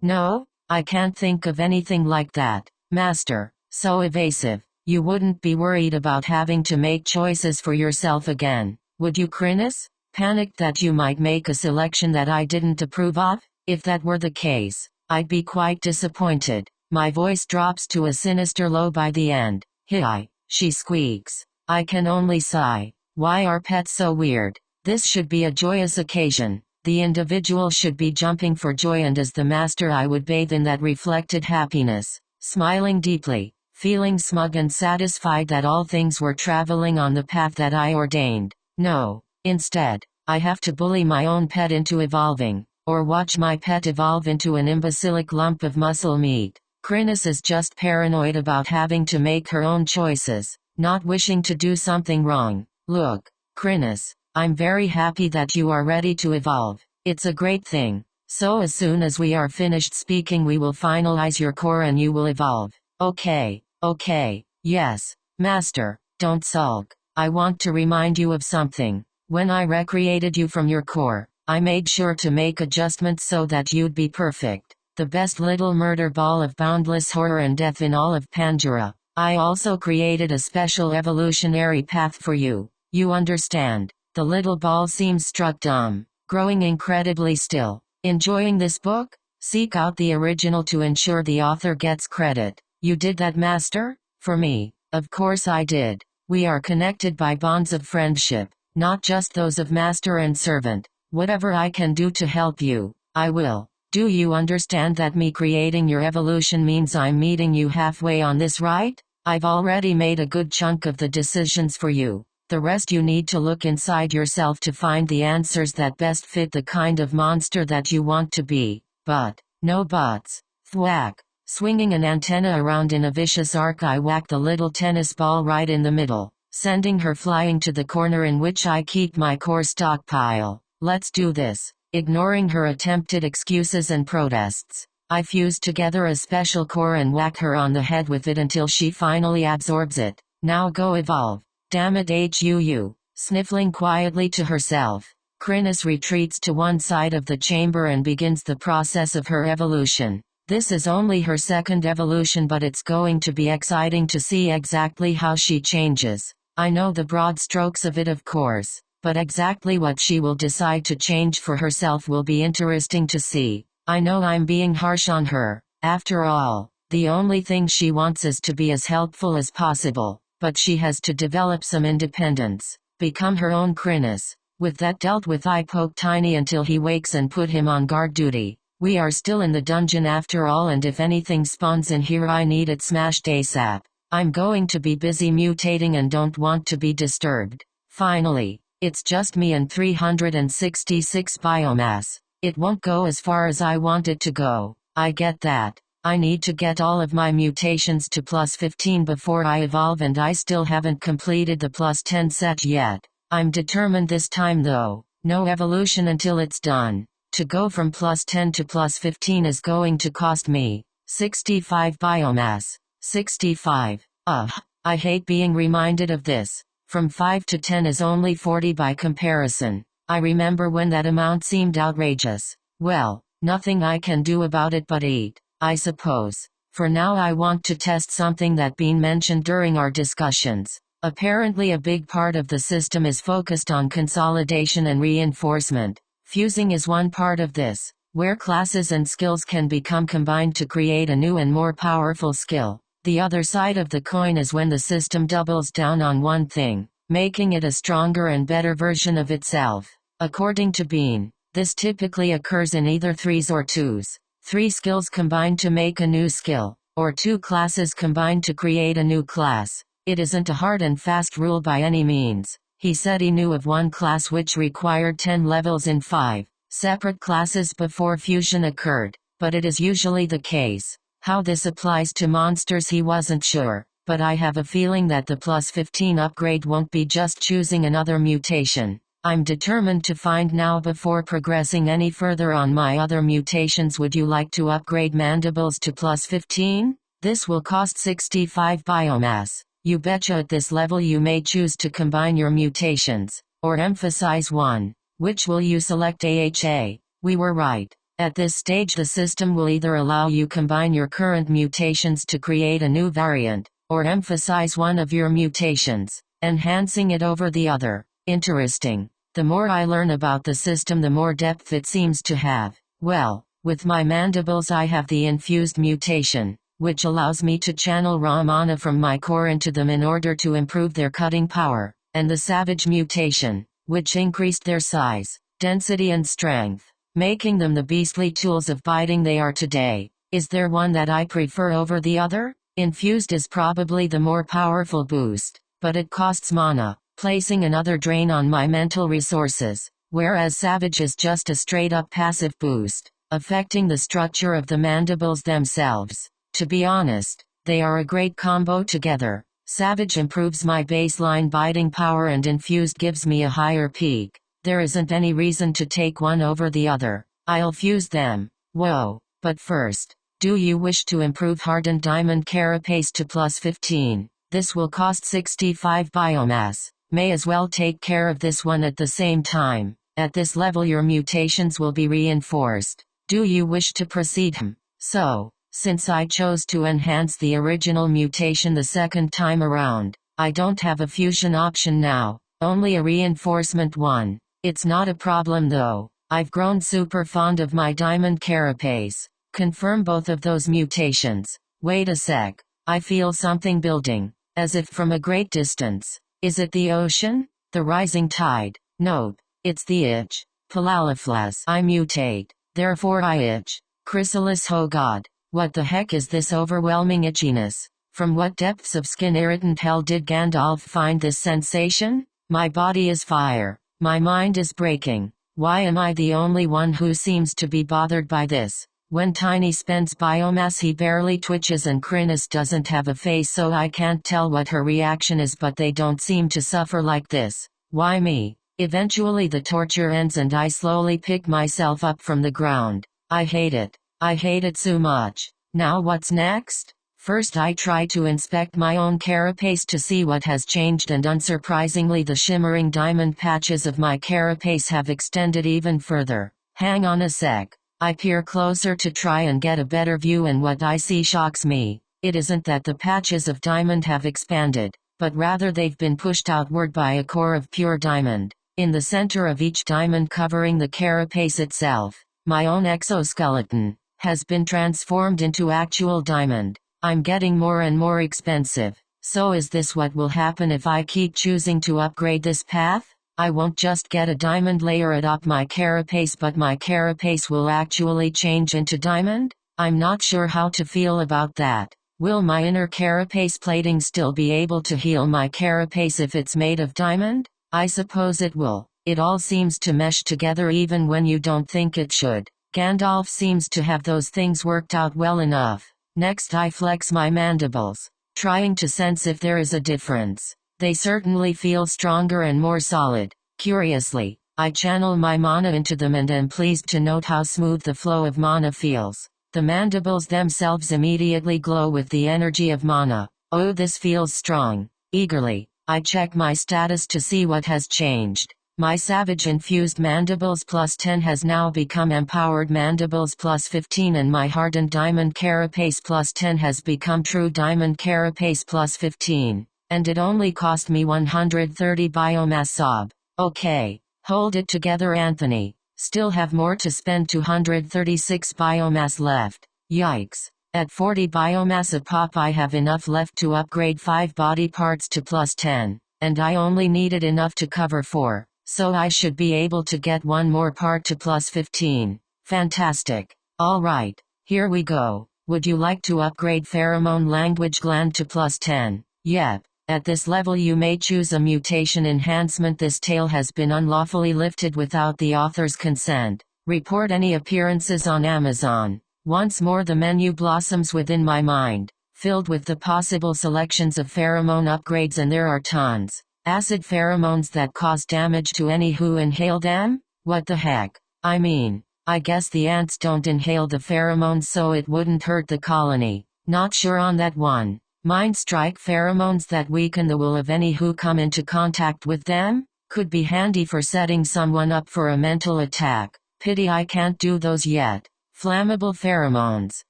No, I can't think of anything like that. Master, so evasive. You wouldn't be worried about having to make choices for yourself again, would you, Crinus? Panicked that you might make a selection that I didn't approve of? If that were the case, I'd be quite disappointed. My voice drops to a sinister low by the end. Hi, she squeaks. I can only sigh. Why are pets so weird? This should be a joyous occasion. The individual should be jumping for joy, and as the master I would bathe in that reflected happiness, smiling deeply, feeling smug and satisfied that all things were traveling on the path that I ordained. No. Instead, I have to bully my own pet into evolving, or watch my pet evolve into an imbecilic lump of muscle meat. Crinus is just paranoid about having to make her own choices, not wishing to do something wrong. Look, Crinus, I'm very happy that you are ready to evolve. It's a great thing. So as soon as we are finished speaking we will finalize your core and you will evolve. Okay, yes, Master, don't sulk. I want to remind you of something. When I recreated you from your core, I made sure to make adjustments so that you'd be perfect. The best little murder ball of boundless horror and death in all of Pandora. I also created a special evolutionary path for you. You understand? The little ball seems struck dumb, growing incredibly still. Enjoying this book? Seek out the original to ensure the author gets credit. You did that, Master? For me, Of course I did. We are connected by bonds of friendship, not just those of master and servant. Whatever I can do to help you, I will. Do you understand that me creating your evolution means I'm meeting you halfway on this, right? I've already made a good chunk of the decisions for you. The rest you need to look inside yourself to find the answers that best fit the kind of monster that you want to be. But, no buts. Thwack. Swinging an antenna around in a vicious arc, I whacked the little tennis ball right in the middle, sending her flying to the corner in which I keep my core stockpile. Let's do this. Ignoring her attempted excuses and protests, I fused together a special core and whack her on the head with it until she finally absorbs it. Now go evolve. Damn it, HUU. Sniffling quietly to herself, Crinus retreats to one side of the chamber and begins the process of her evolution. This is only her second evolution, but it's going to be exciting to see exactly how she changes. I know the broad strokes of it, of course, but exactly what she will decide to change for herself will be interesting to see. I know I'm being harsh on her. After all, the only thing she wants is to be as helpful as possible, but she has to develop some independence, become her own Crinus. With that dealt with, I poke Tiny until he wakes and put him on guard duty. We are still in the dungeon after all, and if anything spawns in here I need it smashed ASAP. I'm going to be busy mutating and don't want to be disturbed. Finally, it's just me and 366 biomass. It won't go as far as I want it to go. I get that. I need to get all of my mutations to plus 15 before I evolve, and I still haven't completed the plus 10 set yet. I'm determined this time though. No evolution until it's done. To go from plus 10 to plus 15 is going to cost me 65 biomass. 65. I hate being reminded of this. From 5 to 10 is only 40 by comparison. I remember when that amount seemed outrageous. Well, nothing I can do about it but eat, I suppose. For now I want to test something that been mentioned during our discussions. Apparently a big part of the system is focused on consolidation and reinforcement. Fusing is one part of this, where classes and skills can become combined to create a new and more powerful skill. The other side of the coin is when the system doubles down on one thing, making it a stronger and better version of itself. According to Bean, this typically occurs in either 3s or 2s. 3 skills combined to make a new skill, or 2 classes combined to create a new class. It isn't a hard and fast rule by any means. He said he knew of one class which required 10 levels in 5 separate classes before fusion occurred, but it is usually the case. How this applies to monsters he wasn't sure, but I have a feeling that the plus 15 upgrade won't be just choosing another mutation. I'm determined to find now before progressing any further on my other mutations. Would you like to upgrade mandibles to plus 15? This will cost 65 biomass. You betcha. At this level you may choose to combine your mutations, or emphasize one. Which will you select? AHA. We were right. At this stage the system will either allow you combine your current mutations to create a new variant, or emphasize one of your mutations, enhancing it over the other. Interesting. The more I learn about the system the more depth it seems to have. Well, with my mandibles I have the infused mutation, which allows me to channel raw mana from my core into them in order to improve their cutting power, and the savage mutation, which increased their size, density and strength, making them the beastly tools of biting they are today. Is there one that I prefer over the other? Infused is probably the more powerful boost, but it costs mana, placing another drain on my mental resources, whereas Savage is just a straight-up passive boost, affecting the structure of the mandibles themselves. To be honest, they are a great combo together. Savage improves my baseline biting power and Infused gives me a higher peak. There isn't any reason to take one over the other. I'll fuse them. Whoa, but first, do you wish to improve Hardened Diamond Carapace to plus 15? This will cost 65 biomass. May as well take care of this one at the same time. At this level your mutations will be reinforced. Do you wish to proceed? So, since I chose to enhance the original mutation the second time around, I don't have a fusion option now, only a reinforcement one. It's not a problem though. I've grown super fond of my diamond carapace. Confirm both of those mutations. Wait a sec. I feel something building. as if from a great distance. Is it the ocean? The rising tide? Nope. It's the itch. Palalaflas. I mutate. Therefore I itch. Chrysalis, oh God. What the heck is this overwhelming itchiness? From what depths of skin irritant hell did Gandalf find this sensation? My body is fire. My mind is breaking. Why am I the only one who seems to be bothered by this? When Tiny spends biomass he barely twitches and Krynos doesn't have a face so I can't tell what her reaction is, but they don't seem to suffer like this. Why me? Eventually the torture ends and I slowly pick myself up from the ground. I hate it. I hate it so much. Now what's next? First I try to inspect my own carapace to see what has changed, and unsurprisingly the shimmering diamond patches of my carapace have extended even further. Hang on a sec. I peer closer to try and get a better view, and what I see shocks me. It isn't that the patches of diamond have expanded, but rather they've been pushed outward by a core of pure diamond. In the center of each diamond covering the carapace itself, my own exoskeleton has been transformed into actual diamond. I'm getting more and more expensive. So is this what will happen if I keep choosing to upgrade this path? I won't just get a diamond layer atop my carapace, but my carapace will actually change into diamond? I'm not sure how to feel about that. Will my inner carapace plating still be able to heal my carapace if it's made of diamond? I suppose it will. It all seems to mesh together even when you don't think it should. Gandalf seems to have those things worked out well enough. Next I flex my mandibles, trying to sense if there is a difference. They certainly feel stronger and more solid. Curiously, I channel my mana into them and am pleased to note how smooth the flow of mana feels. The mandibles themselves immediately glow with the energy of mana. Oh, this feels strong. Eagerly, I check my status to see what has changed. My savage-infused mandibles plus 10 has now become empowered mandibles plus 15, and my hardened diamond carapace plus 10 has become true diamond carapace plus 15. And it only cost me 130 biomass sob. Okay. Hold it together, Anthony. Still have more to spend. 236 biomass left. Yikes. At 40 biomass a pop I have enough left to upgrade 5 body parts to plus 10. And I only needed enough to cover 4. So I should be able to get one more part to plus 15. Fantastic. Alright. Here we go. Would you like to upgrade pheromone language gland to plus 10? Yep. At this level you may choose a mutation enhancement. This tale has been unlawfully lifted without the author's consent. Report any appearances on Amazon. Once more the menu blossoms within my mind, filled with the possible selections of pheromone upgrades, and there are tons. Acid pheromones that cause damage to any who inhale them? What the heck? I mean, I guess the ants don't inhale the pheromones so it wouldn't hurt the colony. Not sure on that one. Mind strike pheromones that weaken the will of any who come into contact with them? Could be handy for setting someone up for a mental attack. Pity I can't do those yet. Flammable pheromones.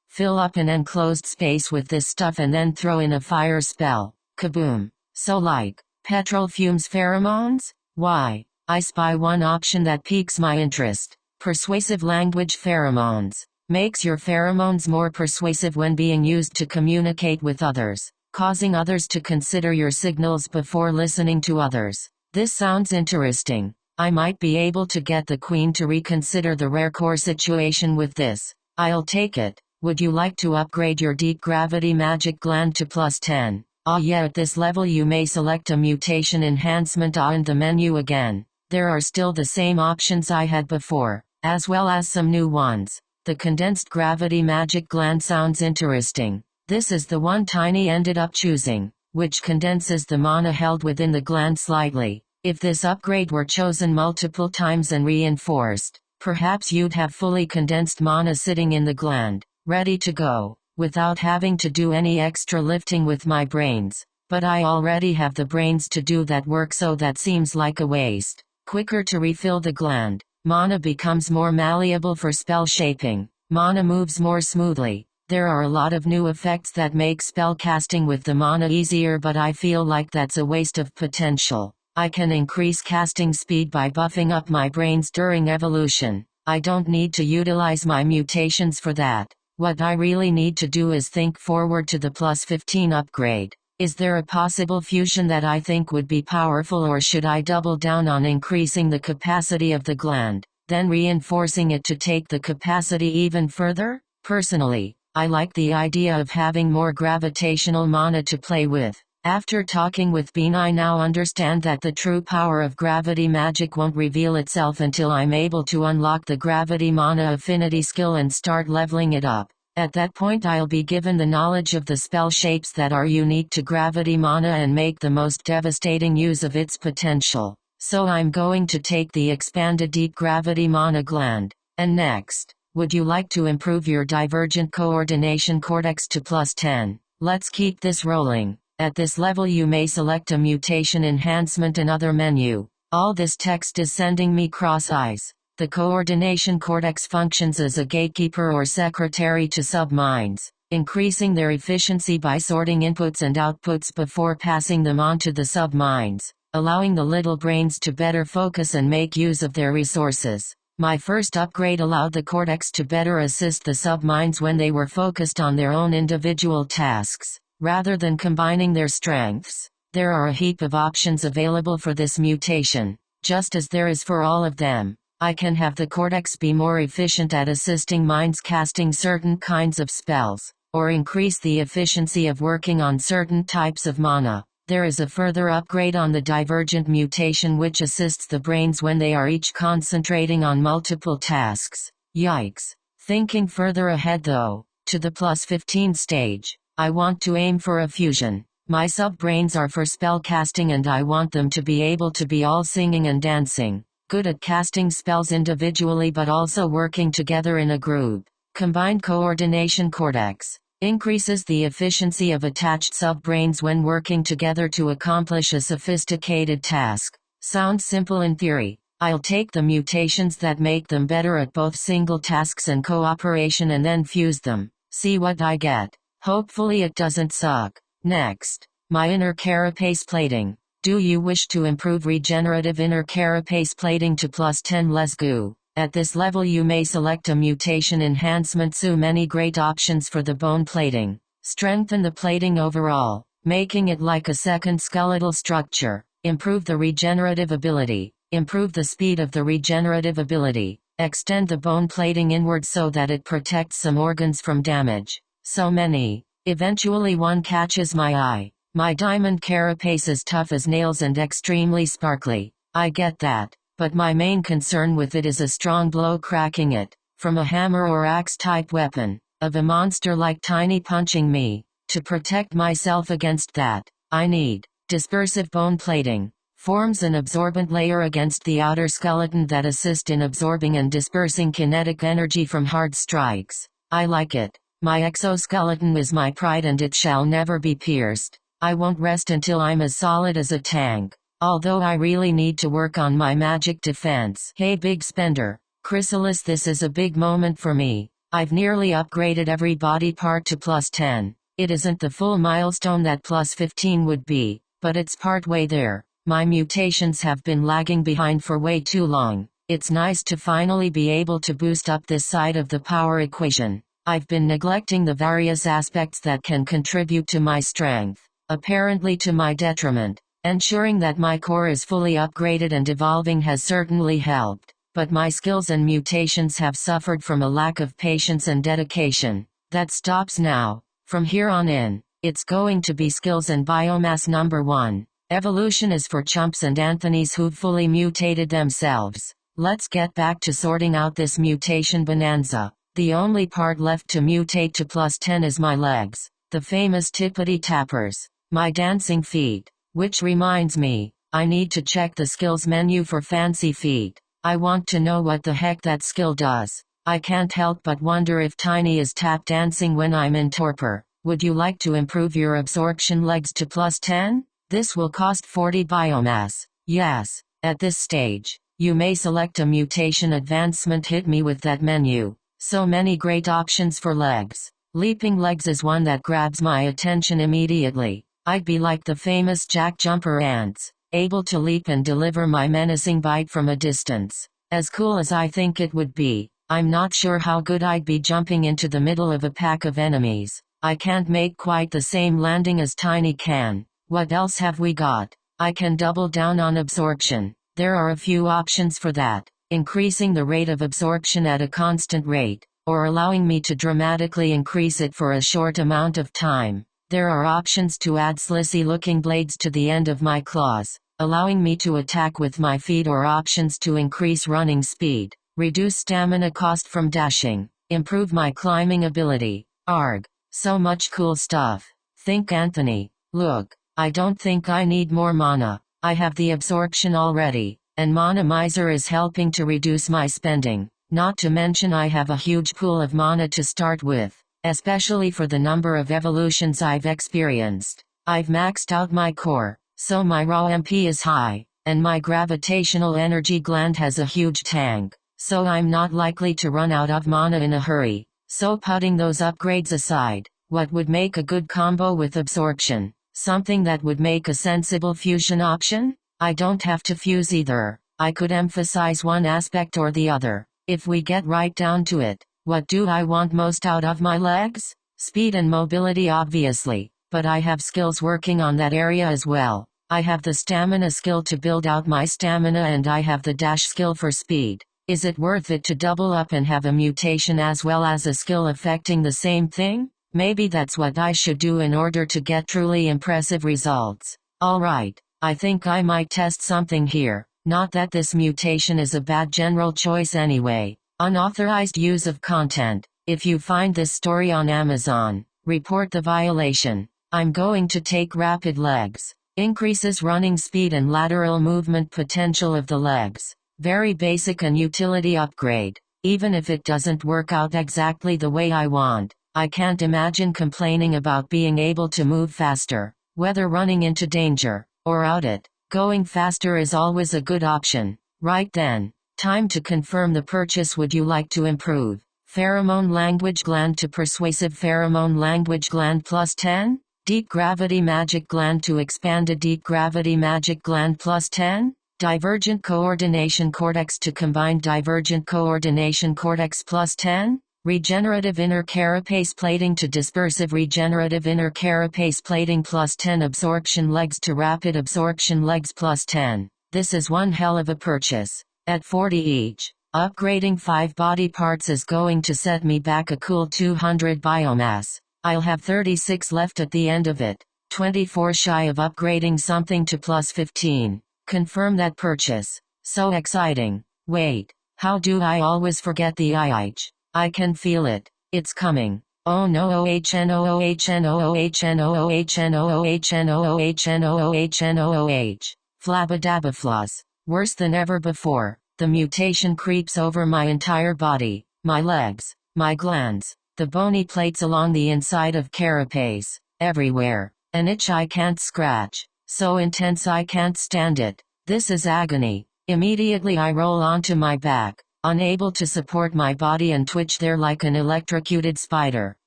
Fill up an enclosed space with this stuff and then throw in a fire spell. Kaboom. So like petrol fumes pheromones? Why? I spy one option that piques my interest. Persuasive language pheromones. Makes your pheromones more persuasive when being used to communicate with others, causing others to consider your signals before listening to others. This sounds interesting. I might be able to get the Queen to reconsider the rare core situation with this. I'll take it. Would you like to upgrade your deep gravity magic gland to plus 10? Ah yeah, at this level you may select a mutation enhancement in the menu again. There are still the same options I had before, as well as some new ones. The condensed gravity magic gland sounds interesting. This is the one Tiny ended up choosing, which condenses the mana held within the gland slightly. If this upgrade were chosen multiple times and reinforced, perhaps you'd have fully condensed mana sitting in the gland, ready to go, without having to do any extra lifting with my brains. But I already have the brains to do that work, so that seems like a waste. Quicker to refill the gland. Mana becomes more malleable for spell shaping. Mana moves more smoothly. There are a lot of new effects that make spell casting with the mana easier, but I feel like that's a waste of potential. I can increase casting speed by buffing up my brains during evolution. I don't need to utilize my mutations for that. What I really need to do is think forward to the plus 15 upgrade. Is there a possible fusion that I think would be powerful, or should I double down on increasing the capacity of the gland, then reinforcing it to take the capacity even further? Personally, I like the idea of having more gravitational mana to play with. After talking with Bean, I now understand that the true power of gravity magic won't reveal itself until I'm able to unlock the gravity mana affinity skill and start leveling it up. At that point I'll be given the knowledge of the spell shapes that are unique to gravity mana and make the most devastating use of its potential. So I'm going to take the expanded deep gravity mana gland. And next, would you like to improve your divergent coordination cortex to +10? Let's keep this rolling. At this level you may select a mutation enhancement and other menu. All this text is sending me cross eyes. The coordination cortex functions as a gatekeeper or secretary to subminds, increasing their efficiency by sorting inputs and outputs before passing them on to the subminds, allowing the little brains to better focus and make use of their resources. My first upgrade allowed the cortex to better assist the subminds when they were focused on their own individual tasks, rather than combining their strengths. There are a heap of options available for this mutation, just as there is for all of them. I can have the cortex be more efficient at assisting minds casting certain kinds of spells, or increase the efficiency of working on certain types of mana. There is a further upgrade on the divergent mutation which assists the brains when they are each concentrating on multiple tasks. Yikes. Thinking further ahead though, to the +15 stage, I want to aim for a fusion. My sub-brains are for spell casting and I want them to be able to be all singing and dancing, good at casting spells individually but also working together in a group. Combined coordination cortex increases the efficiency of attached sub-brains when working together to accomplish a sophisticated task. Sounds simple in theory. I'll take the mutations that make them better at both single tasks and cooperation and then fuse them. See what I get. Hopefully it doesn't suck. Next, my inner carapace plating. Do you wish to improve regenerative inner carapace plating to +10? Let's go. At this level you may select a mutation enhancement. So many great options for the bone plating. Strengthen the plating overall, making it like a second skeletal structure. Improve the regenerative ability. Improve the speed of the regenerative ability. Extend the bone plating inward so that it protects some organs from damage. So many. Eventually one catches my eye. My diamond carapace is tough as nails and extremely sparkly. I get that, but my main concern with it is a strong blow cracking it, from a hammer or axe type weapon, of a monster like Tiny punching me. To protect myself against that, I need dispersive bone plating. Forms an absorbent layer against the outer skeleton that assist in absorbing and dispersing kinetic energy from hard strikes. I like it. My exoskeleton is my pride and it shall never be pierced. I won't rest until I'm as solid as a tank. Although I really need to work on my magic defense. Hey big spender, Chrysalis, this is a big moment for me. I've nearly upgraded every body part to +10. It isn't the full milestone that +15 would be, but it's part way there. My mutations have been lagging behind for way too long. It's nice to finally be able to boost up this side of the power equation. I've been neglecting the various aspects that can contribute to my strength, apparently to my detriment. Ensuring that my core is fully upgraded and evolving has certainly helped, but my skills and mutations have suffered from a lack of patience and dedication. That stops now. From here on in, it's going to be skills and biomass number 1. Evolution is for chumps and Anthonys who've fully mutated themselves. Let's get back to sorting out this mutation bonanza. The only part left to mutate to +10 is my legs, the famous tippity tappers, my dancing feet. Which reminds me, I need to check the skills menu for fancy feet. I want to know what the heck that skill does. I can't help but wonder if Tiny is tap dancing when I'm in torpor. Would you like to improve your absorption legs to +10? This will cost 40 biomass. Yes, at this stage, you may select a mutation advancement. Hit me with that menu. So many great options for legs. Leaping legs is one that grabs my attention immediately. I'd be like the famous jack jumper ants, able to leap and deliver my menacing bite from a distance. As cool as I think it would be, I'm not sure how good I'd be jumping into the middle of a pack of enemies. I can't make quite the same landing as Tiny can. What else have we got? I can double down on absorption. There are a few options for that. Increasing the rate of absorption at a constant rate, or allowing me to dramatically increase it for a short amount of time. There are options to add slissy-looking blades to the end of my claws, allowing me to attack with my feet, or options to increase running speed, reduce stamina cost from dashing, improve my climbing ability. Arg. So much cool stuff. Think Anthony. Look, I don't think I need more mana. I have the absorption already, and Mana Miser is helping to reduce my spending. Not to mention I have a huge pool of mana to start with, especially for the number of evolutions I've experienced. I've maxed out my core, so my raw MP is high, and my gravitational energy gland has a huge tank, so I'm not likely to run out of mana in a hurry. So putting those upgrades aside, what would make a good combo with absorption? Something that would make a sensible fusion option? I don't have to fuse either. I could emphasize one aspect or the other. If we get right down to it, what do I want most out of my legs? Speed and mobility obviously, but I have skills working on that area as well. I have the stamina skill to build out my stamina, and I have the dash skill for speed. Is it worth it to double up and have a mutation as well as a skill affecting the same thing? Maybe that's what I should do in order to get truly impressive results. Alright, I think I might test something here. Not that this mutation is a bad general choice anyway. Unauthorized use of content. If you find this story on Amazon, report the violation. I'm going to take rapid legs. Increases running speed and lateral movement potential of the legs. Very basic and utility upgrade. Even if it doesn't work out exactly the way I want, I can't imagine complaining about being able to move faster. Whether running into danger, or out it, going faster is always a good option. Right then, time to confirm the purchase. Would you like to improve? Pheromone language gland to persuasive pheromone language gland plus 10? Deep gravity magic gland to expanded deep gravity magic gland plus 10? Divergent coordination cortex to combined divergent coordination cortex plus 10? Regenerative inner carapace plating to dispersive regenerative inner carapace plating plus 10. Absorption legs to rapid absorption legs plus 10. This is one hell of a purchase. At 40 each, upgrading 5 body parts is going to set me back a cool 200 biomass. I'll have 36 left at the end of it. 24 shy of upgrading something to plus 15. Confirm that purchase. So exciting. Wait, how do I always forget the IH? I can feel it. It's coming. Oh no, OHNOOHNOOHNOOHNOOHNOOHNOOH. Flabadabafloss. Worse than ever before. The mutation creeps over my entire body, my legs, my glands, the bony plates along the inside of carapace, everywhere. An itch I can't scratch. So intense I can't stand it. This is agony. Immediately I roll onto my back, unable to support my body, and twitch there like an electrocuted spider.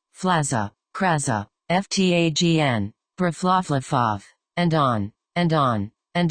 Flaza, Kraza, FTAGN, Braflaflafov, and on, and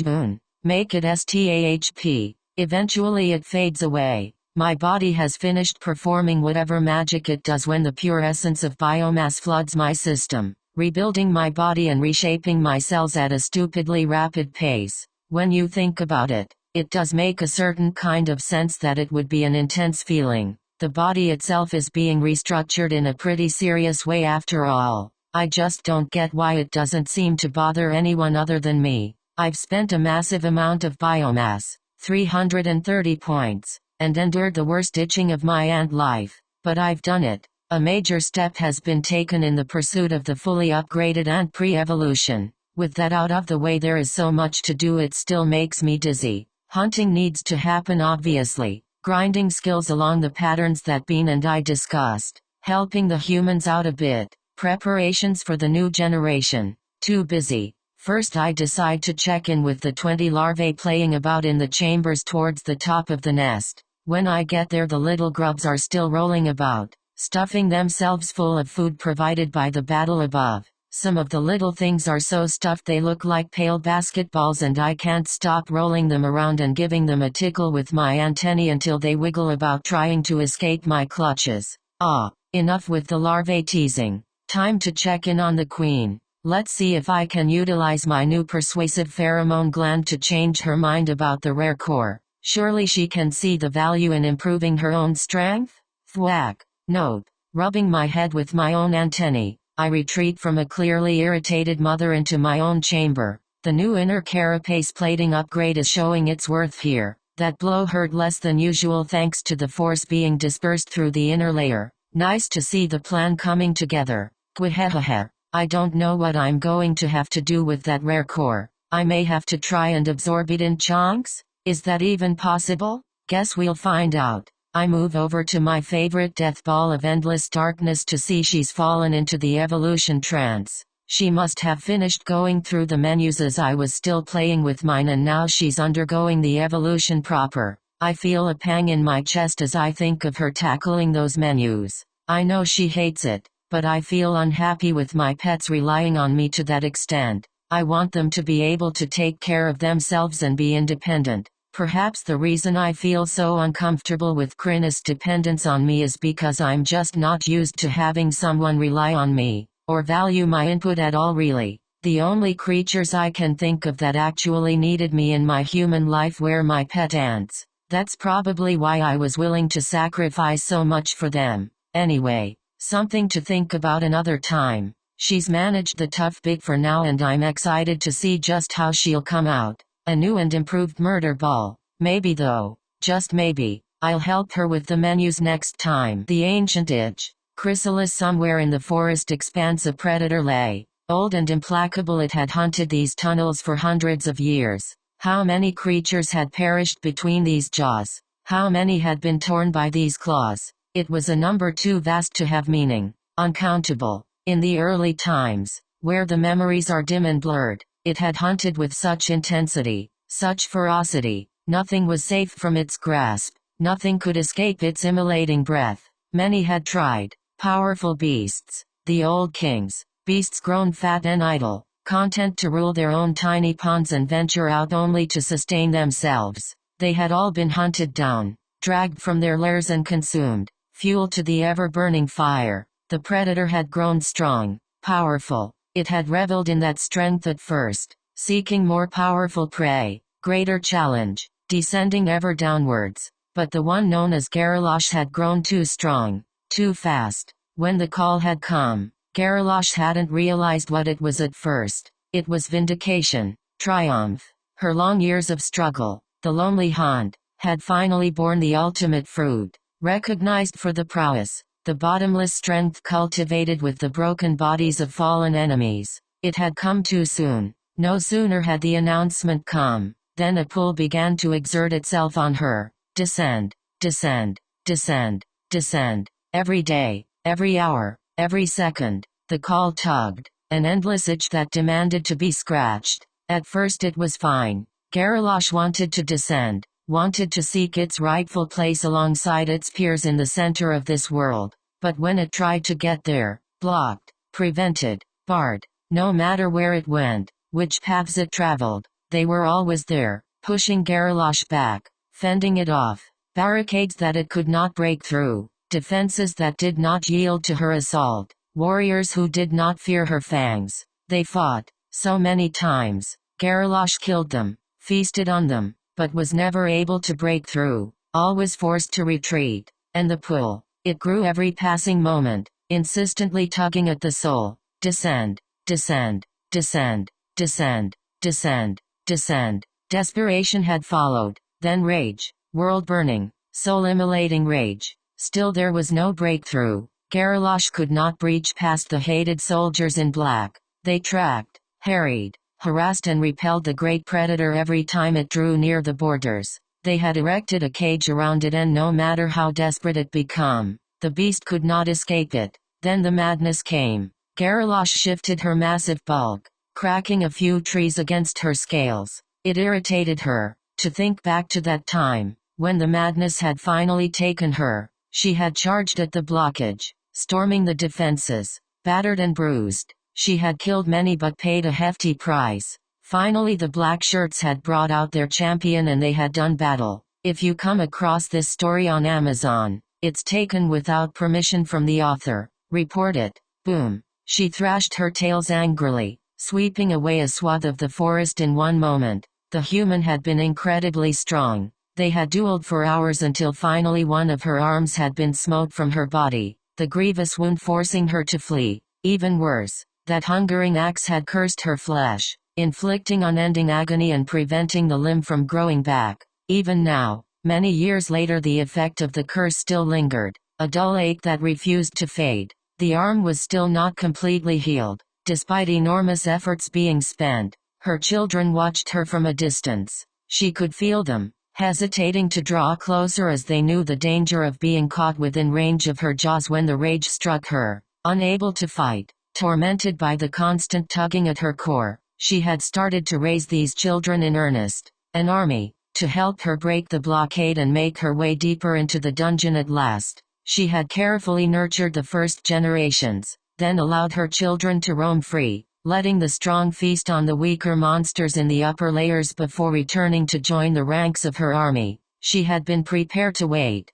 boon. Make it STAHP. Eventually it fades away. My body has finished performing whatever magic it does when the pure essence of biomass floods my system, rebuilding my body and reshaping my cells at a stupidly rapid pace. When you think about it, it does make a certain kind of sense that it would be an intense feeling. The body itself is being restructured in a pretty serious way after all. I just don't get why it doesn't seem to bother anyone other than me. I've spent a massive amount of biomass, 330 points, and endured the worst itching of my ant life. But I've done it. A major step has been taken in the pursuit of the fully upgraded ant pre-evolution. With that out of the way, there is so much to do it still makes me dizzy. Hunting needs to happen obviously. Grinding skills along the patterns that Bean and I discussed. Helping the humans out a bit. Preparations for the new generation. Too busy. First I decide to check in with the 20 larvae playing about in the chambers towards the top of the nest. When I get there, the little grubs are still rolling about, stuffing themselves full of food provided by the battle above. Some of the little things are so stuffed they look like pale basketballs, and I can't stop rolling them around and giving them a tickle with my antennae until they wiggle about trying to escape my clutches. Ah, enough with the larvae teasing. Time to check in on the queen. Let's see if I can utilize my new persuasive pheromone gland to change her mind about the rare core. Surely she can see the value in improving her own strength? Thwack. Nope. Rubbing my head with my own antennae, I retreat from a clearly irritated mother into my own chamber. The new inner carapace plating upgrade is showing its worth here. That blow hurt less than usual thanks to the force being dispersed through the inner layer. Nice to see the plan coming together. Gwahehehe. I don't know what I'm going to have to do with that rare core. I may have to try and absorb it in chunks? Is that even possible? Guess we'll find out. I move over to my favorite death ball of endless darkness to see she's fallen into the evolution trance. She must have finished going through the menus as I was still playing with mine, and now she's undergoing the evolution proper. I feel a pang in my chest as I think of her tackling those menus. I know she hates it, but I feel unhappy with my pets relying on me to that extent. I want them to be able to take care of themselves and be independent. Perhaps the reason I feel so uncomfortable with Krina's dependence on me is because I'm just not used to having someone rely on me, or value my input at all really. The only creatures I can think of that actually needed me in my human life were my pet ants. That's probably why I was willing to sacrifice so much for them. Anyway, something to think about another time. She's managed the tough bit for now, and I'm excited to see just how she'll come out. A new and improved murder ball. Maybe though, just maybe, I'll help her with the menus next time. The ancient itch. Chrysalis. Somewhere in the forest expanse a predator lay. Old and implacable, it had hunted these tunnels for hundreds of years. How many creatures had perished between these jaws? How many had been torn by these claws? It was a number too vast to have meaning. Uncountable. In the early times, where the memories are dim and blurred, it had hunted with such intensity, such ferocity. Nothing was safe from its grasp. Nothing could escape its immolating breath. Many had tried. Powerful beasts. The old kings. Beasts grown fat and idle, content to rule their own tiny ponds and venture out only to sustain themselves. They had all been hunted down, dragged from their lairs and consumed. Fuel to the ever-burning fire. The predator had grown strong, powerful. It had reveled in that strength at first, seeking more powerful prey, greater challenge, descending ever downwards. But the one known as Garalosh had grown too strong, too fast. When the call had come, Garalosh hadn't realized what it was at first. It was vindication, triumph. Her long years of struggle, the lonely hunt, had finally borne the ultimate fruit. Recognized for the prowess, the bottomless strength cultivated with the broken bodies of fallen enemies. It had come too soon. No sooner had the announcement come, than a pull began to exert itself on her. Descend, descend, descend, descend. Every day, every hour, every second, the call tugged, an endless itch that demanded to be scratched. At first it was fine. Garalosh wanted to descend, wanted to seek its rightful place alongside its peers in the center of this world. But when it tried to get there, blocked, prevented, barred, no matter where it went, which paths it traveled, they were always there, pushing Garalosh back, fending it off, barricades that it could not break through, defenses that did not yield to her assault, warriors who did not fear her fangs. They fought, so many times. Garalosh killed them, feasted on them, but was never able to break through, always forced to retreat. And the pull, it grew every passing moment, insistently tugging at the soul. Descend, descend, descend, descend, descend, descend. Desperation had followed, then rage, world-burning, soul-immolating rage. Still there was no breakthrough. Garalosh could not breach past the hated soldiers in black. They tracked, harried, harassed and repelled the great predator every time it drew near the borders. They had erected a cage around it, and no matter how desperate it became, the beast could not escape it. Then the madness came. Garalosh shifted her massive bulk, cracking a few trees against her scales. It irritated her to think back to that time, when the madness had finally taken her. She had charged at the blockage, storming the defenses, battered and bruised. She had killed many but paid a hefty price. Finally the black shirts had brought out their champion and they had done battle. If you come across this story on Amazon, it's taken without permission from the author. Report it. Boom. She thrashed her tails angrily, sweeping away a swath of the forest in one moment. The human had been incredibly strong. They had dueled for hours until finally one of her arms had been smote from her body, the grievous wound forcing her to flee. Even worse, that hungering axe had cursed her flesh, inflicting unending agony and preventing the limb from growing back. Even now, many years later, the effect of the curse still lingered, a dull ache that refused to fade. The arm was still not completely healed, despite enormous efforts being spent. Her children watched her from a distance. She could feel them, hesitating to draw closer as they knew the danger of being caught within range of her jaws when the rage struck her. Unable to fight, tormented by the constant tugging at her core, she had started to raise these children in earnest. An army, to help her break the blockade and make her way deeper into the dungeon at last. She had carefully nurtured the first generations, then allowed her children to roam free, letting the strong feast on the weaker monsters in the upper layers before returning to join the ranks of her army. She had been prepared to wait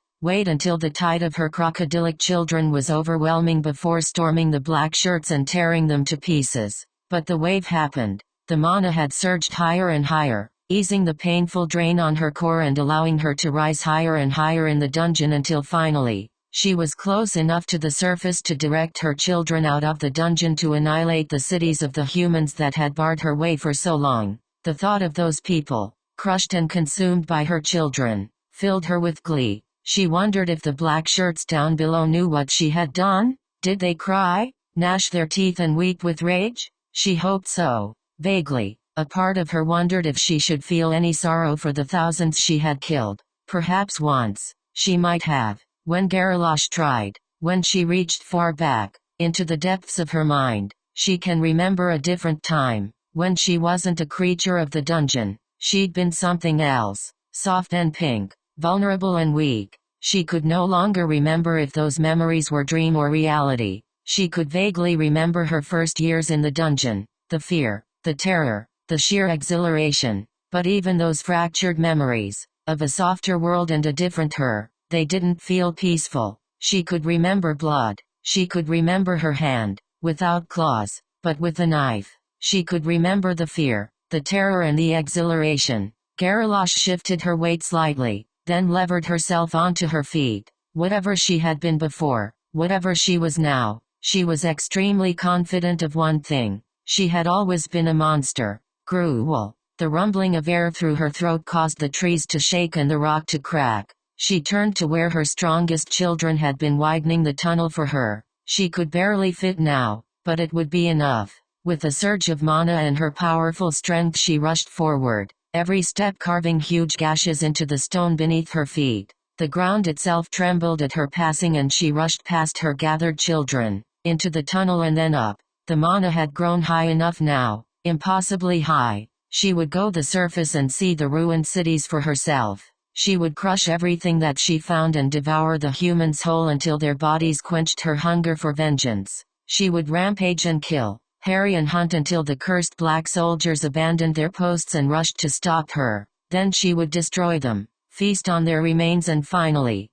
until the tide of her crocodilic children was overwhelming before storming the black shirts and tearing them to pieces. But the wave happened. The mana had surged higher and higher, easing the painful drain on her core and allowing her to rise higher and higher in the dungeon until finally, she was close enough to the surface to direct her children out of the dungeon to annihilate the cities of the humans that had barred her way for so long. The thought of those people, crushed and consumed by her children, filled her with glee. She wondered if the black shirts down below knew what she had done. Did they cry, gnash their teeth and weep with rage? She hoped so. Vaguely, a part of her wondered if she should feel any sorrow for the thousands she had killed. Perhaps once, she might have. When Garalosh tried, when she reached far back, into the depths of her mind, she can remember a different time, when she wasn't a creature of the dungeon, she'd been something else, soft and pink, vulnerable and weak. She could no longer remember if those memories were dream or reality. She could vaguely remember her first years in the dungeon, the fear, the terror, the sheer exhilaration, but even those fractured memories, of a softer world and a different her, they didn't feel peaceful. She could remember blood. She could remember her hand, without claws, but with a knife. She could remember the fear, the terror and the exhilaration. Garalosh shifted her weight slightly, then levered herself onto her feet. Whatever she had been before, whatever she was now, she was extremely confident of one thing. She had always been a monster. Gruel. The rumbling of air through her throat caused the trees to shake and the rock to crack. She turned to where her strongest children had been widening the tunnel for her. She could barely fit now, but it would be enough. With a surge of mana and her powerful strength she rushed forward, every step carving huge gashes into the stone beneath her feet. The ground itself trembled at her passing and she rushed past her gathered children, into the tunnel and then up. The mana had grown high enough now, impossibly high. She would go the surface and see the ruined cities for herself. She would crush everything that she found and devour the humans whole until their bodies quenched her hunger for vengeance. She would rampage and kill, harry and hunt until the cursed black soldiers abandoned their posts and rushed to stop her. Then she would destroy them, feast on their remains and finally,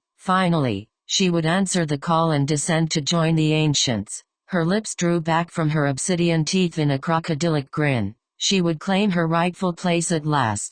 she would answer the call and descend to join the ancients. Her lips drew back from her obsidian teeth in a crocodilic grin. She would claim her rightful place at last.